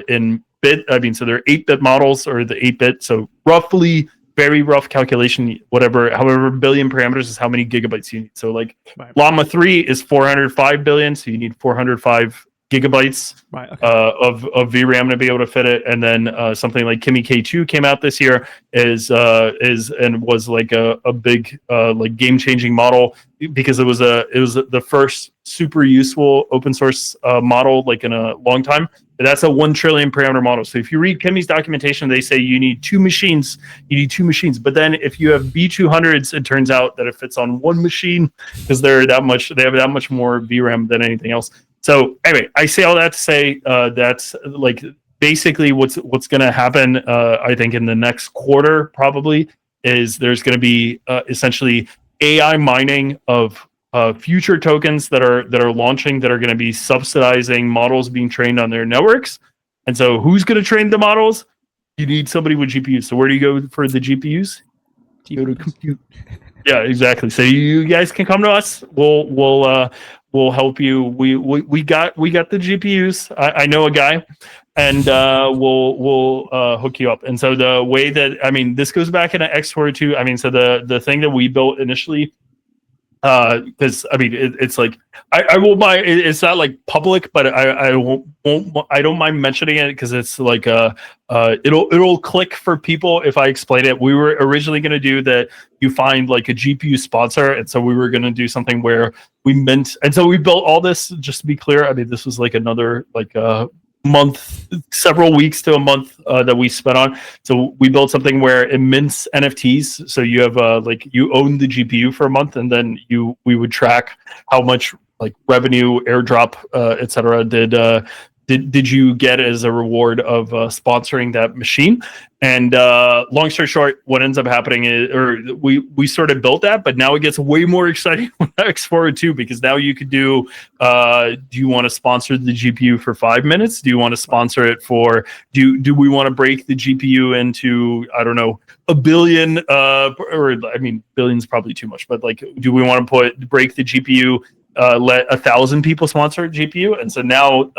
in bit. I mean, so they're 8-bit models, or the 8-bit. So roughly, very rough calculation, however billion parameters is how many gigabytes you need. So like right. Llama 3 is 405 billion. So you need 405 gigabytes of VRAM to be able to fit it. And then something like Kimi K2 came out this year was like a big like game-changing model, because it was the first super useful open source model like in a long time. That's a 1 trillion parameter model. So if you read Kimi's documentation, they say you need two machines. But then if you have B200s, it turns out that it fits on one machine, because they have that much more VRAM than anything else. So anyway, I say all that to say that's like basically what's going to happen. I think in the next quarter probably is there's going to be essentially AI mining of future tokens that are launching, that are going to be subsidizing models being trained on their networks. And so who's going to train the models? You need somebody with GPUs. So where do you go for the GPUs? Go to compute. Yeah, exactly. So you guys can come to us. We'll help you. We got the GPUs. I know a guy, and we'll hook you up. And so the way that, I mean, this goes back into X42. I mean, so the thing that we built initially, because I mean it's like I won't mind. It's not like public, but I don't mind mentioning it, because it's like it'll click for people if I explain it. We were originally going to do that. You find like a GPU sponsor, and so we were going to do something where we mint. And so we built all this. Just to be clear, I mean, this was like another like month, several weeks to a month that we spent on. So we built something where it mints NFTs. So you have like you own the GPU for a month, and then we would track how much like revenue, airdrop, etc. did you get as a reward of sponsoring that machine. And long story short, what ends up happening is, or we sort of built that, but now it gets way more exciting with X402, because now you could do you want to sponsor the GPU for 5 minutes? Do you want to sponsor it for, do we want to break the GPU into, I don't know, a billion, or I mean, billion's probably too much, but like, do we want to break the GPU, let 1,000 people sponsor a GPU? And so now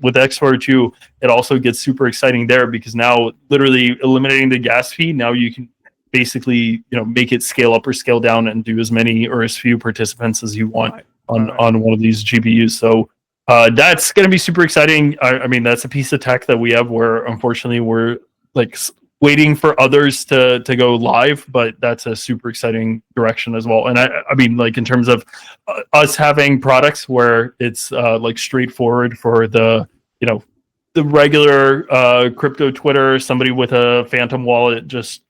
with X402, it also gets super exciting there, because now literally eliminating the gas fee, now you can basically make it scale up or scale down and do as many or as few participants as you want on one of these GPUs. So that's going to be super exciting. I mean, that's a piece of tech that we have where unfortunately we're like waiting for others to go live, but that's a super exciting direction as well. And I mean, like in terms of us having products where it's like straightforward for the regular crypto Twitter, somebody with a Phantom wallet just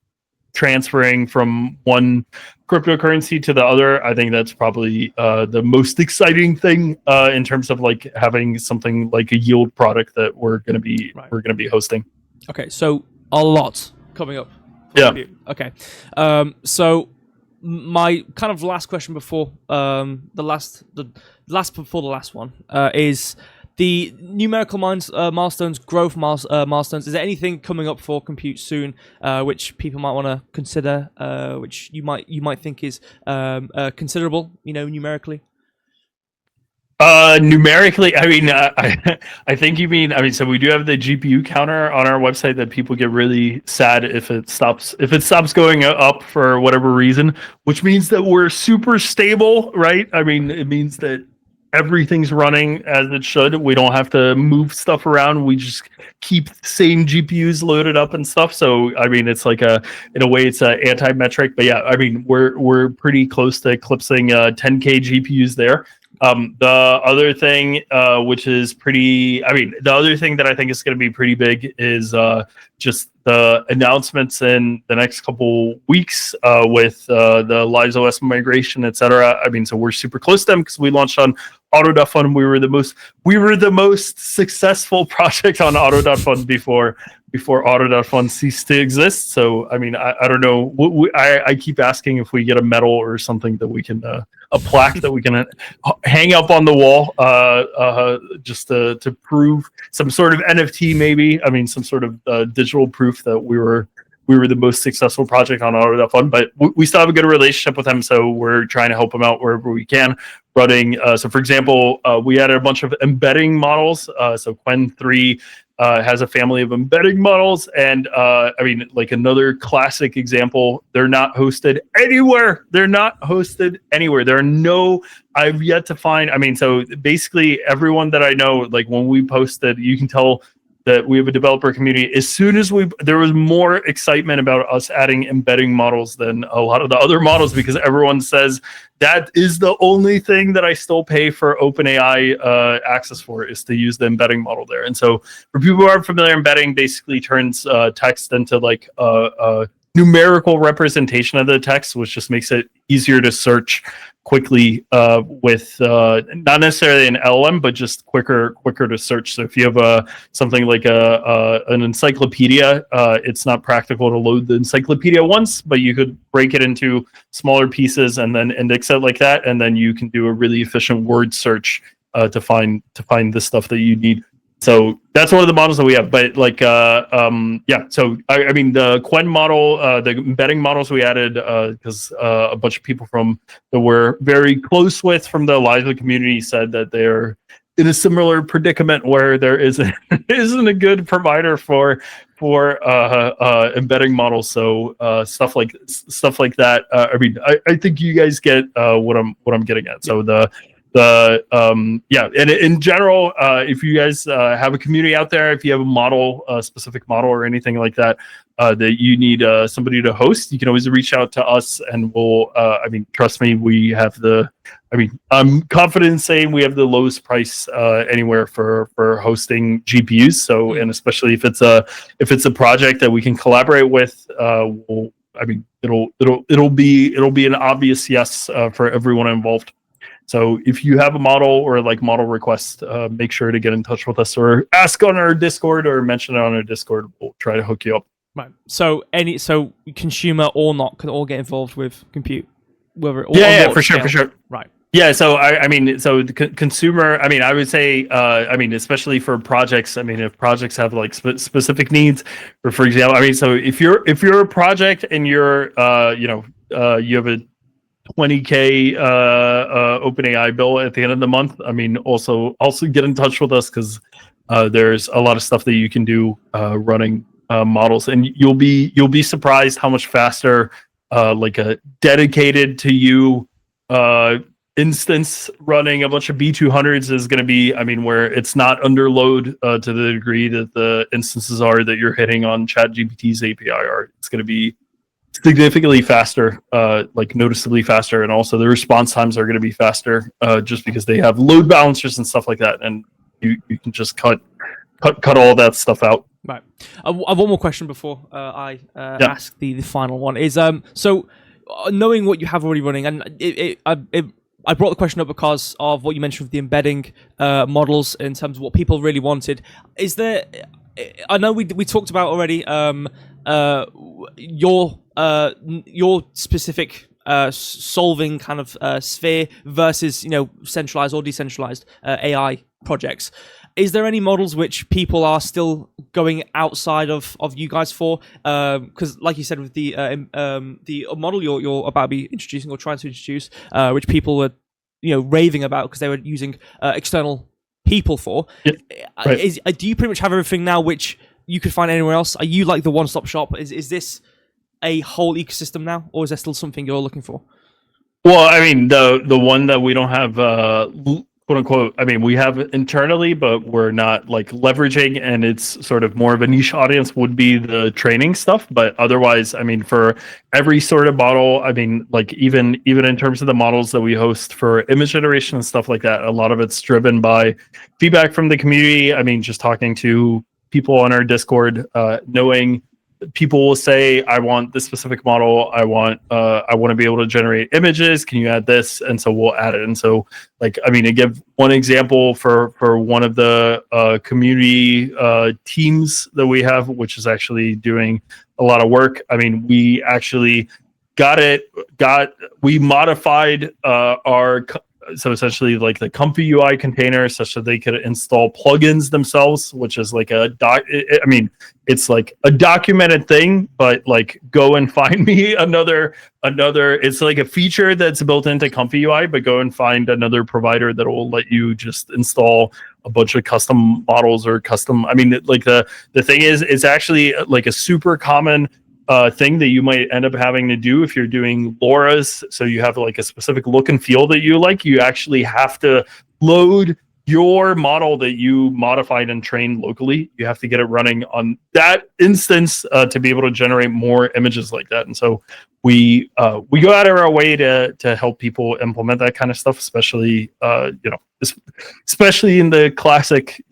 transferring from one cryptocurrency to the other, I think that's probably the most exciting thing in terms of like having something like a yield product that we're going to be hosting. Okay, so a lot coming up. Yeah. Okay. So my kind of last question before the last one is the numerical milestones, growth milestones. Is there anything coming up for compute soon, which people might want to consider, which you might think is considerable, numerically? Numerically, I mean, I think you mean, I mean, so we do have the GPU counter on our website that people get really sad if it stops going up for whatever reason, which means that we're super stable, right? I mean, it means that everything's running as it should. We don't have to move stuff around. We just keep the same GPUs loaded up and stuff. So, I mean, it's like in a way, it's a anti-metric, but yeah, I mean, we're pretty close to eclipsing 10K GPUs there. The other thing, which is pretty, I mean, the other thing that I think is going to be pretty big is just the announcements in the next couple weeks with the Lives OS migration, etc. I mean, so we're super close to them because we launched on Auto.fun. We were the most successful project on Auto.fun before Auto.fun ceased to exist. So, I mean, I don't know. I keep asking if we get a medal or something that we can, a plaque that we can hang up on the wall, just to prove some sort of NFT, maybe. I mean, some sort of digital proof that we were the most successful project on Auto.fun. But we still have a good relationship with them, so we're trying to help them out wherever we can. Running, so for example, we added a bunch of embedding models. So Quen 3 has a family of embedding models, and I mean, like another classic example, they're not hosted anywhere. There are no, I've yet to find, I mean, so basically everyone that I know, like when we posted, you can tell that we have a developer community. As soon as there was more excitement about us adding embedding models than a lot of the other models, because everyone says that is the only thing that I still pay for OpenAI access for, is to use the embedding model there. And so for people who aren't familiar, embedding basically turns text into like a numerical representation of the text, which just makes it easier to search quickly with not necessarily an LLM, but just quicker to search. So if you have something like an encyclopedia, it's not practical to load the encyclopedia once, but you could break it into smaller pieces and then index it like that, and then you can do a really efficient word search to find the stuff that you need. So that's one of the models that we have. But like, yeah, so I mean, the Quen model, the embedding models we added, because a bunch of people that we're very close with from the Eliza community said that they're in a similar predicament where there isn't a good provider for embedding models. So stuff like that. I mean, I think you guys get what I'm getting at. So yeah, and in general, if you guys have a community out there, if you have a model, a specific model or anything like that, that you need somebody to host, you can always reach out to us, and we'll, I mean, trust me, we have I'm confident in saying we have the lowest price anywhere for hosting GPUs. So, and especially if it's a project that we can collaborate with, I mean, it'll be an obvious yes for everyone involved. So if you have a model or like model request, make sure to get in touch with us or ask on our Discord or mention it on our Discord. We'll try to hook you up. Right. So consumer or not can all get involved with compute. Whether yeah, for sure. Right. Yeah. So I mean, so the consumer. I mean, I would say. I mean, especially for projects. I mean, if projects have like specific needs, or for example, I mean, so if you're a project and you're you have a 20K OpenAI bill at the end of the month, I mean, also get in touch with us, because there's a lot of stuff that you can do running models, and you'll be surprised how much faster like a dedicated to you instance running a bunch of B200s is going to be. I mean, where it's not under load to the degree that the instances are that you're hitting on ChatGPT's API are. It's going to be significantly faster, like noticeably faster, and also the response times are going to be faster, just because they have load balancers and stuff like that, and you can just cut all that stuff out. Right. I have one more question before I ask the final one. Is so knowing what you have already running, and I brought the question up because of what you mentioned with the embedding models in terms of what people really wanted. Is there? I know we talked about already your specific solving kind of sphere versus centralized or decentralized AI projects. Is there any models which people are still going outside of you guys for? Because like you said with the model you're about to be introducing or trying to introduce, which people were raving about because they were using external people for. Yeah, right. Do you pretty much have everything now which you could find anywhere else? Are you like the one-stop shop? Is this a whole ecosystem now, or is there still something you're looking for? Well, I mean, the one that we don't have, quote unquote, I mean, we have it internally, but we're not like leveraging, and it's sort of more of a niche audience would be the training stuff. But otherwise, I mean, for every sort of model, I mean, like even in terms of the models that we host for image generation and stuff like that, a lot of it's driven by feedback from the community. I mean, just talking to people on our Discord, knowing people will say, I want this specific model. I want to be able to generate images. Can you add this? And so we'll add it. And so, like, I mean, to give one example for one of the community teams that we have, which is actually doing a lot of work. I mean, we actually we modified so essentially like the Comfy UI container such that they could install plugins themselves, which is like it's like a documented thing, but like go and find me another, it's like a feature that's built into Comfy UI, but go and find another provider that will let you just install a bunch of custom models or custom, I mean, like the thing is, it's actually like a super common thing that you might end up having to do if you're doing LoRa's. So you have like a specific look and feel that you like. You actually have to load your model that you modified and trained locally. You have to get it running on that instance to be able to generate more images like that. And so we go out of our way to help people implement that kind of stuff, especially especially in the classic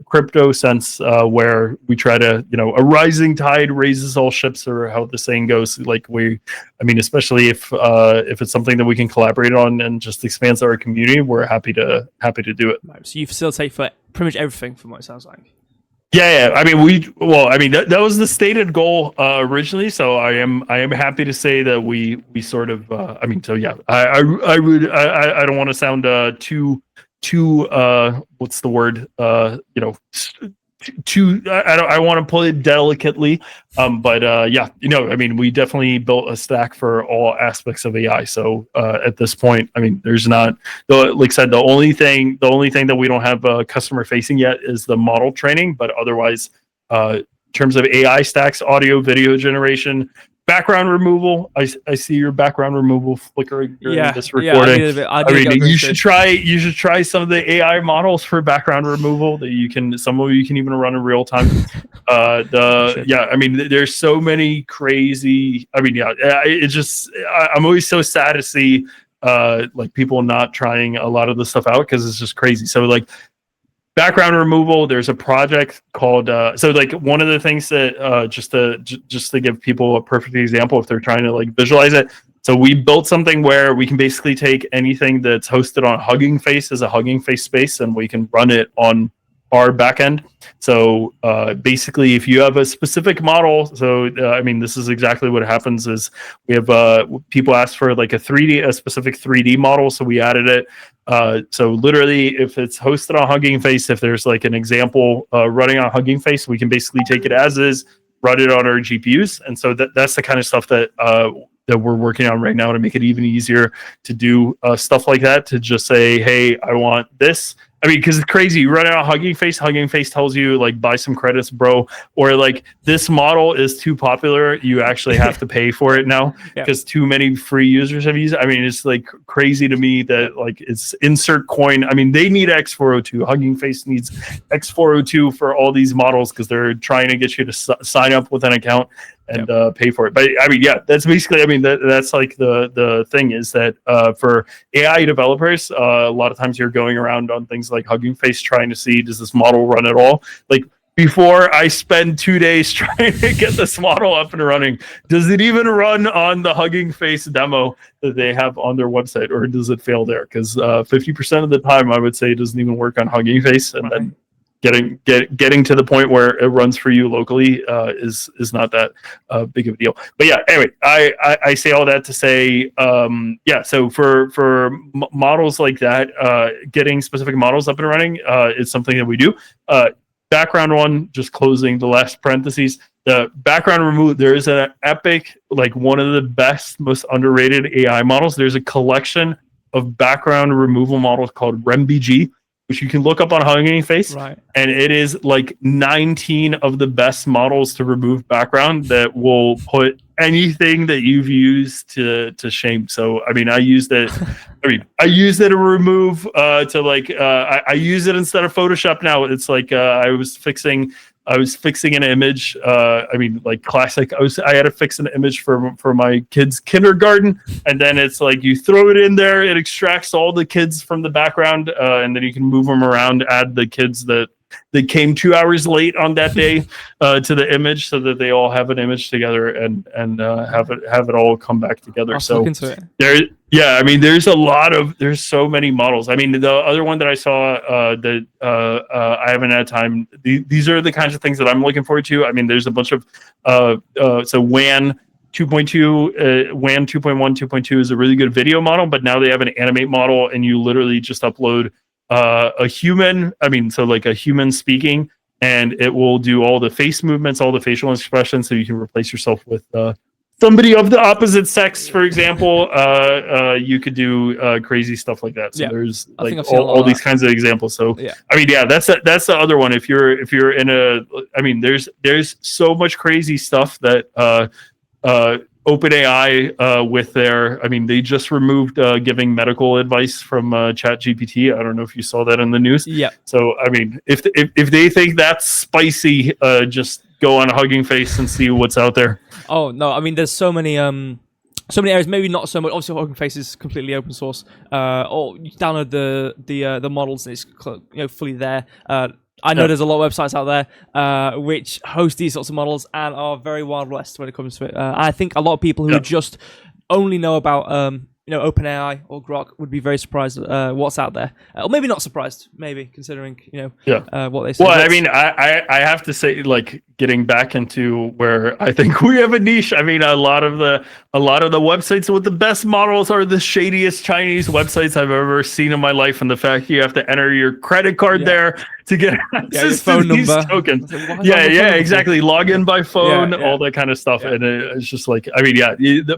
crypto sense, where we try to a rising tide raises all ships, or how the saying goes. Like especially if it's something that we can collaborate on and just expands our community, we're happy to do it. So you facilitate for pretty much everything, from what it sounds like. Yeah. I mean, that was the stated goal originally. So I am happy to say that we sort of. I don't want to sound too what's the word? I want to put it delicately, but I mean, we definitely built a stack for all aspects of AI. So at this point, I mean, there's not, like I said, the only thing that we don't have customer facing yet is the model training, but otherwise, in terms of AI stacks, audio, video generation, background removal. I see your background removal flickering during this recording. You should try some of the AI models for background removal that some of you can even run in real time. I mean, there's so many crazy. I mean, it just I'm always so sad to see like people not trying a lot of the stuff out, because it's just crazy. So like, background removal, there's a project called so like one of the things that just to give people a perfect example if they're trying to like visualize it, so we built something where we can basically take anything that's hosted on Hugging Face as a Hugging Face space, and we can run it on our backend. So basically, if you have a specific model, so I mean, this is exactly what happens is we have people ask for like a specific 3D model, so we added it. So literally, if it's hosted on Hugging Face, if there's like an example running on Hugging Face, we can basically take it as is, run it on our GPUs. And so that's the kind of stuff that we're working on right now to make it even easier to do stuff like that, to just say, hey, I want this. I mean, because it's crazy. You run it on Hugging Face tells you, like, buy some credits, bro. Or, like, this model is too popular. You actually have to pay for it now because too many free users have used it. I mean, it's, like, crazy to me that, like, it's insert coin. I mean, they need X402. Hugging Face needs X402 for all these models because they're trying to get you to sign up with an account and pay for it. But I mean, that's basically, I mean, that's like the thing is that for AI developers, a lot of times you're going around on things like Hugging Face trying to see, does this model run at all? Like, before I spend 2 days trying to get this model up and running, does it even run on the Hugging Face demo that they have on their website, or does it fail there? Because 50% of the time, I would say it doesn't even work on Hugging Face, and then getting to the point where it runs for you locally is not that big of a deal. But yeah, anyway, I say all that to say, so for models like that, getting specific models up and running is something that we do. Background one, just closing the last parentheses, the background removal, there is an epic, like one of the best, most underrated AI models. There's a collection background removal model called RemBG, which you can look up on Hugging Face. Right. And it is like 19 of the best models to remove background that will put anything that you've used to shame. So I mean, I used it to remove I use it instead of Photoshop now. It's like I was fixing an image. Like classic. I had to fix an image for my kids' kindergarten, and then it's like you throw it in there, it extracts all the kids from the background, and then you can move them around, add the kids that came 2 hours late on that day to the image, so that they all have an image together and have it all come back together. I'll so look into it. there's so many models. I mean, the other one that I saw I haven't had time. These are the kinds of things that I'm looking forward to. I mean, there's a bunch of so WAN 2.2, WAN 2.1, 2.2 is a really good video model, but now they have an animate model, and you literally just upload a human. I mean, so like a human speaking, and it will do all the face movements, all the facial expressions, so you can replace yourself with somebody of the opposite sex, for example. You could do crazy stuff like that. So there's like all these kinds of examples. So I mean, that's the other one. If you're in a, I mean, there's so much crazy stuff that OpenAI with their, I mean, they just removed giving medical advice from ChatGPT. I don't know if you saw that in the news. Yeah. So I mean, if they think that's spicy, just go on Hugging Face and see what's out there. Oh no, I mean, there's so many areas. Maybe not so much. Obviously, Hugging Face is completely open source. Or you download the models, and it's fully there. I know there's a lot of websites out there which host these sorts of models and are very Wild West when it comes to it. I think a lot of people who just only know about OpenAI or Grok would be very surprised at what's out there, or maybe not surprised. Maybe considering what they say. Well, I mean, I have to say, like, getting back into where I think we have a niche. I mean, a lot of the websites with the best models are the shadiest Chinese websites I've ever seen in my life, and the fact you have to enter your credit card there to get access to these tokens. Exactly. Log in by phone, all that kind of stuff, and it's just like, I mean,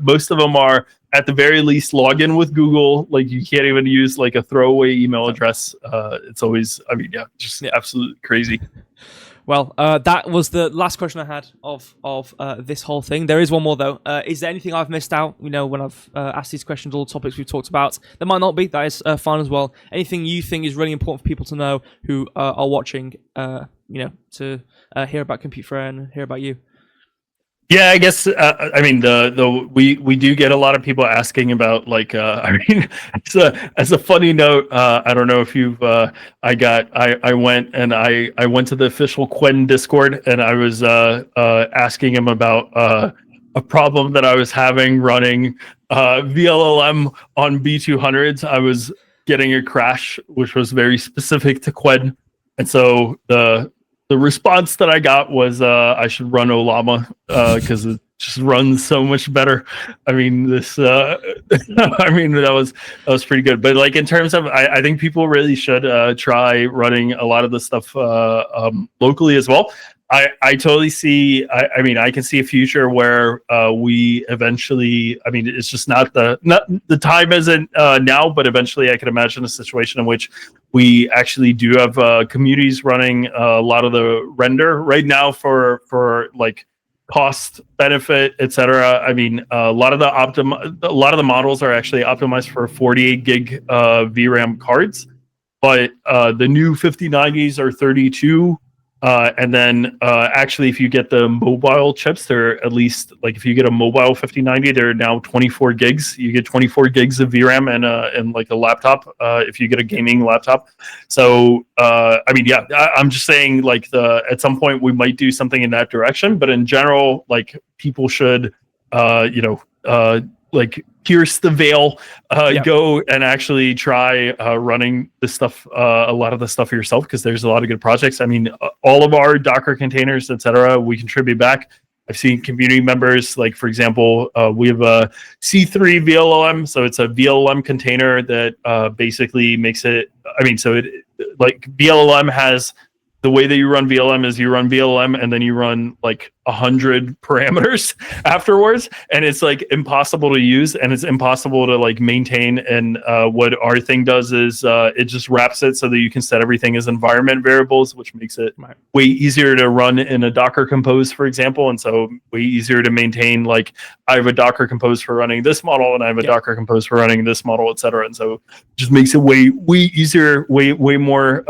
most of them are at the very least log in with Google. Like, you can't even use like a throwaway email address. It's always, I mean, just absolutely crazy. Well, that was the last question I had of this whole thing. There is one more though. Is there anything I've missed out? When I've asked these questions, all the topics we've talked about, there might not be. That is fine as well. Anything you think is really important for people to know who are watching? To hear about Compute for AI and hear about you. Yeah, I guess I mean we do get a lot of people asking about, like, I mean, as a funny note, I don't know if you've I went to the official Quen Discord, and I was asking him about a problem that I was having running VLLM on B200s. I was getting a crash which was very specific to Quen, and so the response that I got was I should run Olama because it just runs so much better. I mean, I mean, that was pretty good. But like, in terms of, I think people really should try running a lot of the stuff locally as well. I totally see. I mean, I can see a future where we eventually. I mean, it's just not the time isn't now, but eventually, I can imagine a situation in which we actually do have communities running a lot of the render right now for like cost benefit, etc. I mean, a lot of the models are actually optimized for 48 gig VRAM cards, but the new 5090s are 32. And then actually, if you get the mobile chips, they're at least, like, if you get a mobile 5090, they're now 24 gigs. You get 24 gigs of VRAM and like a laptop if you get a gaming laptop. So I mean, I'm just saying, like, at some point we might do something in that direction. But in general, like, people should like, pierce the veil, go and actually try running this stuff, a lot of the stuff yourself, because there's a lot of good projects. I mean, all of our Docker containers, etc., we contribute back. I've seen community members, like, for example, we have a C3 VLLM, so it's a VLLM container that basically makes it. I mean, so it, like, VLLM has the way that you run VLM is you run VLM and then you run like 100 parameters afterwards, and it's like impossible to use and it's impossible to like maintain. And what our thing does is it just wraps it so that you can set everything as environment variables, which makes it way easier to run in a Docker Compose, for example, and so way easier to maintain. Like I have a Docker Compose for running this model, and I have a Docker Compose for running this model, etc. And so it just makes it way easier, way more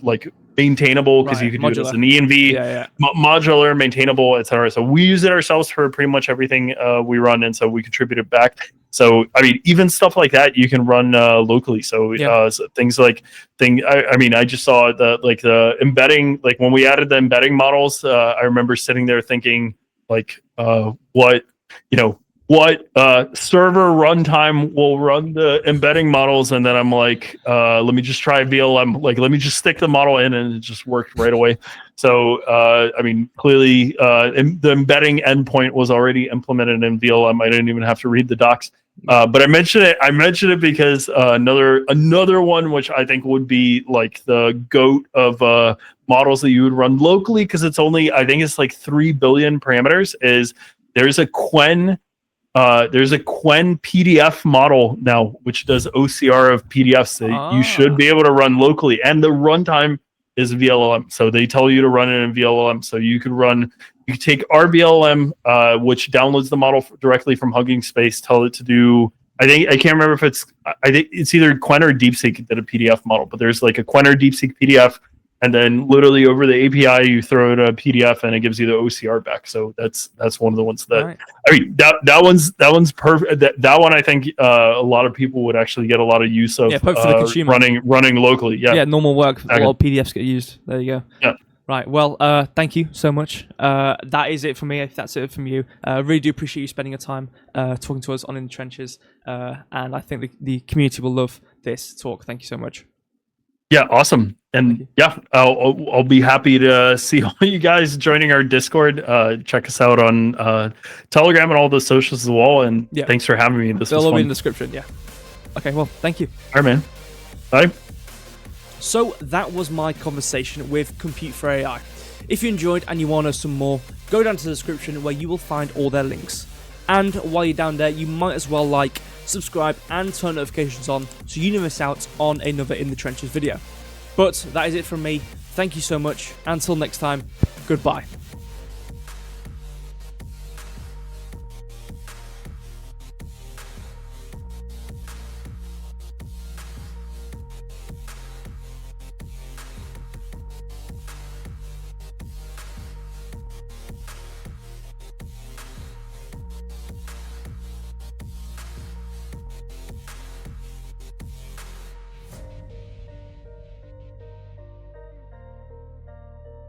like maintainable, because you can do it as an env, modular, maintainable, etc. So we use it ourselves for pretty much everything we run, and so we contribute it back. So I mean, even stuff like that you can run locally. So, so things like I just saw the embedding, like when we added the embedding models, I remember sitting there thinking like, what server runtime will run the embedding models, and then I'm like, let me just try VLM. Like, let me just stick the model in, and it just worked right away. So, I mean, clearly, the embedding endpoint was already implemented in VLM. I didn't even have to read the docs. But I mentioned it because another one, which I think would be like the GOAT of models that you would run locally, because it's only, I think it's like 3 billion parameters. Is there's a Quen PDF model now, which does OCR of PDFs that you should be able to run locally, and the runtime is VLM. So they tell you to run it in VLM. So you could take our VLM, which downloads the model directly from Hugging Space, tell it to do, I can't remember if I think it's either Quen or DeepSeek that did a PDF model, but there's like a Quen or DeepSeek PDF. And then literally over the API, you throw it a PDF and it gives you the OCR back. So that's one of the ones that, I mean, that one's perfect. That one, I think a lot of people would actually get a lot of use of for the consumer. running locally. Yeah, normal work. A lot of PDFs get used. There you go. Yeah. Right. Well, thank you so much. That is it for me. If that's it from you, really do appreciate you spending your time talking to us on In the Trenches. And I think the community will love this talk. Thank you so much. Yeah, awesome. And I'll be happy to see all you guys joining our Discord. Check us out on Telegram and all the socials as well. And thanks for having me. This was fun. They'll be in the description. Yeah. Okay. Well, thank you. All right, man. Bye. So that was my conversation with Compute for AI. If you enjoyed and you want to know some more, go down to the description where you will find all their links. And while you're down there, you might as well like, subscribe, and turn notifications on so you never miss out on another In the Trenches video. But that is it from me. Thank you so much. Until next time, goodbye.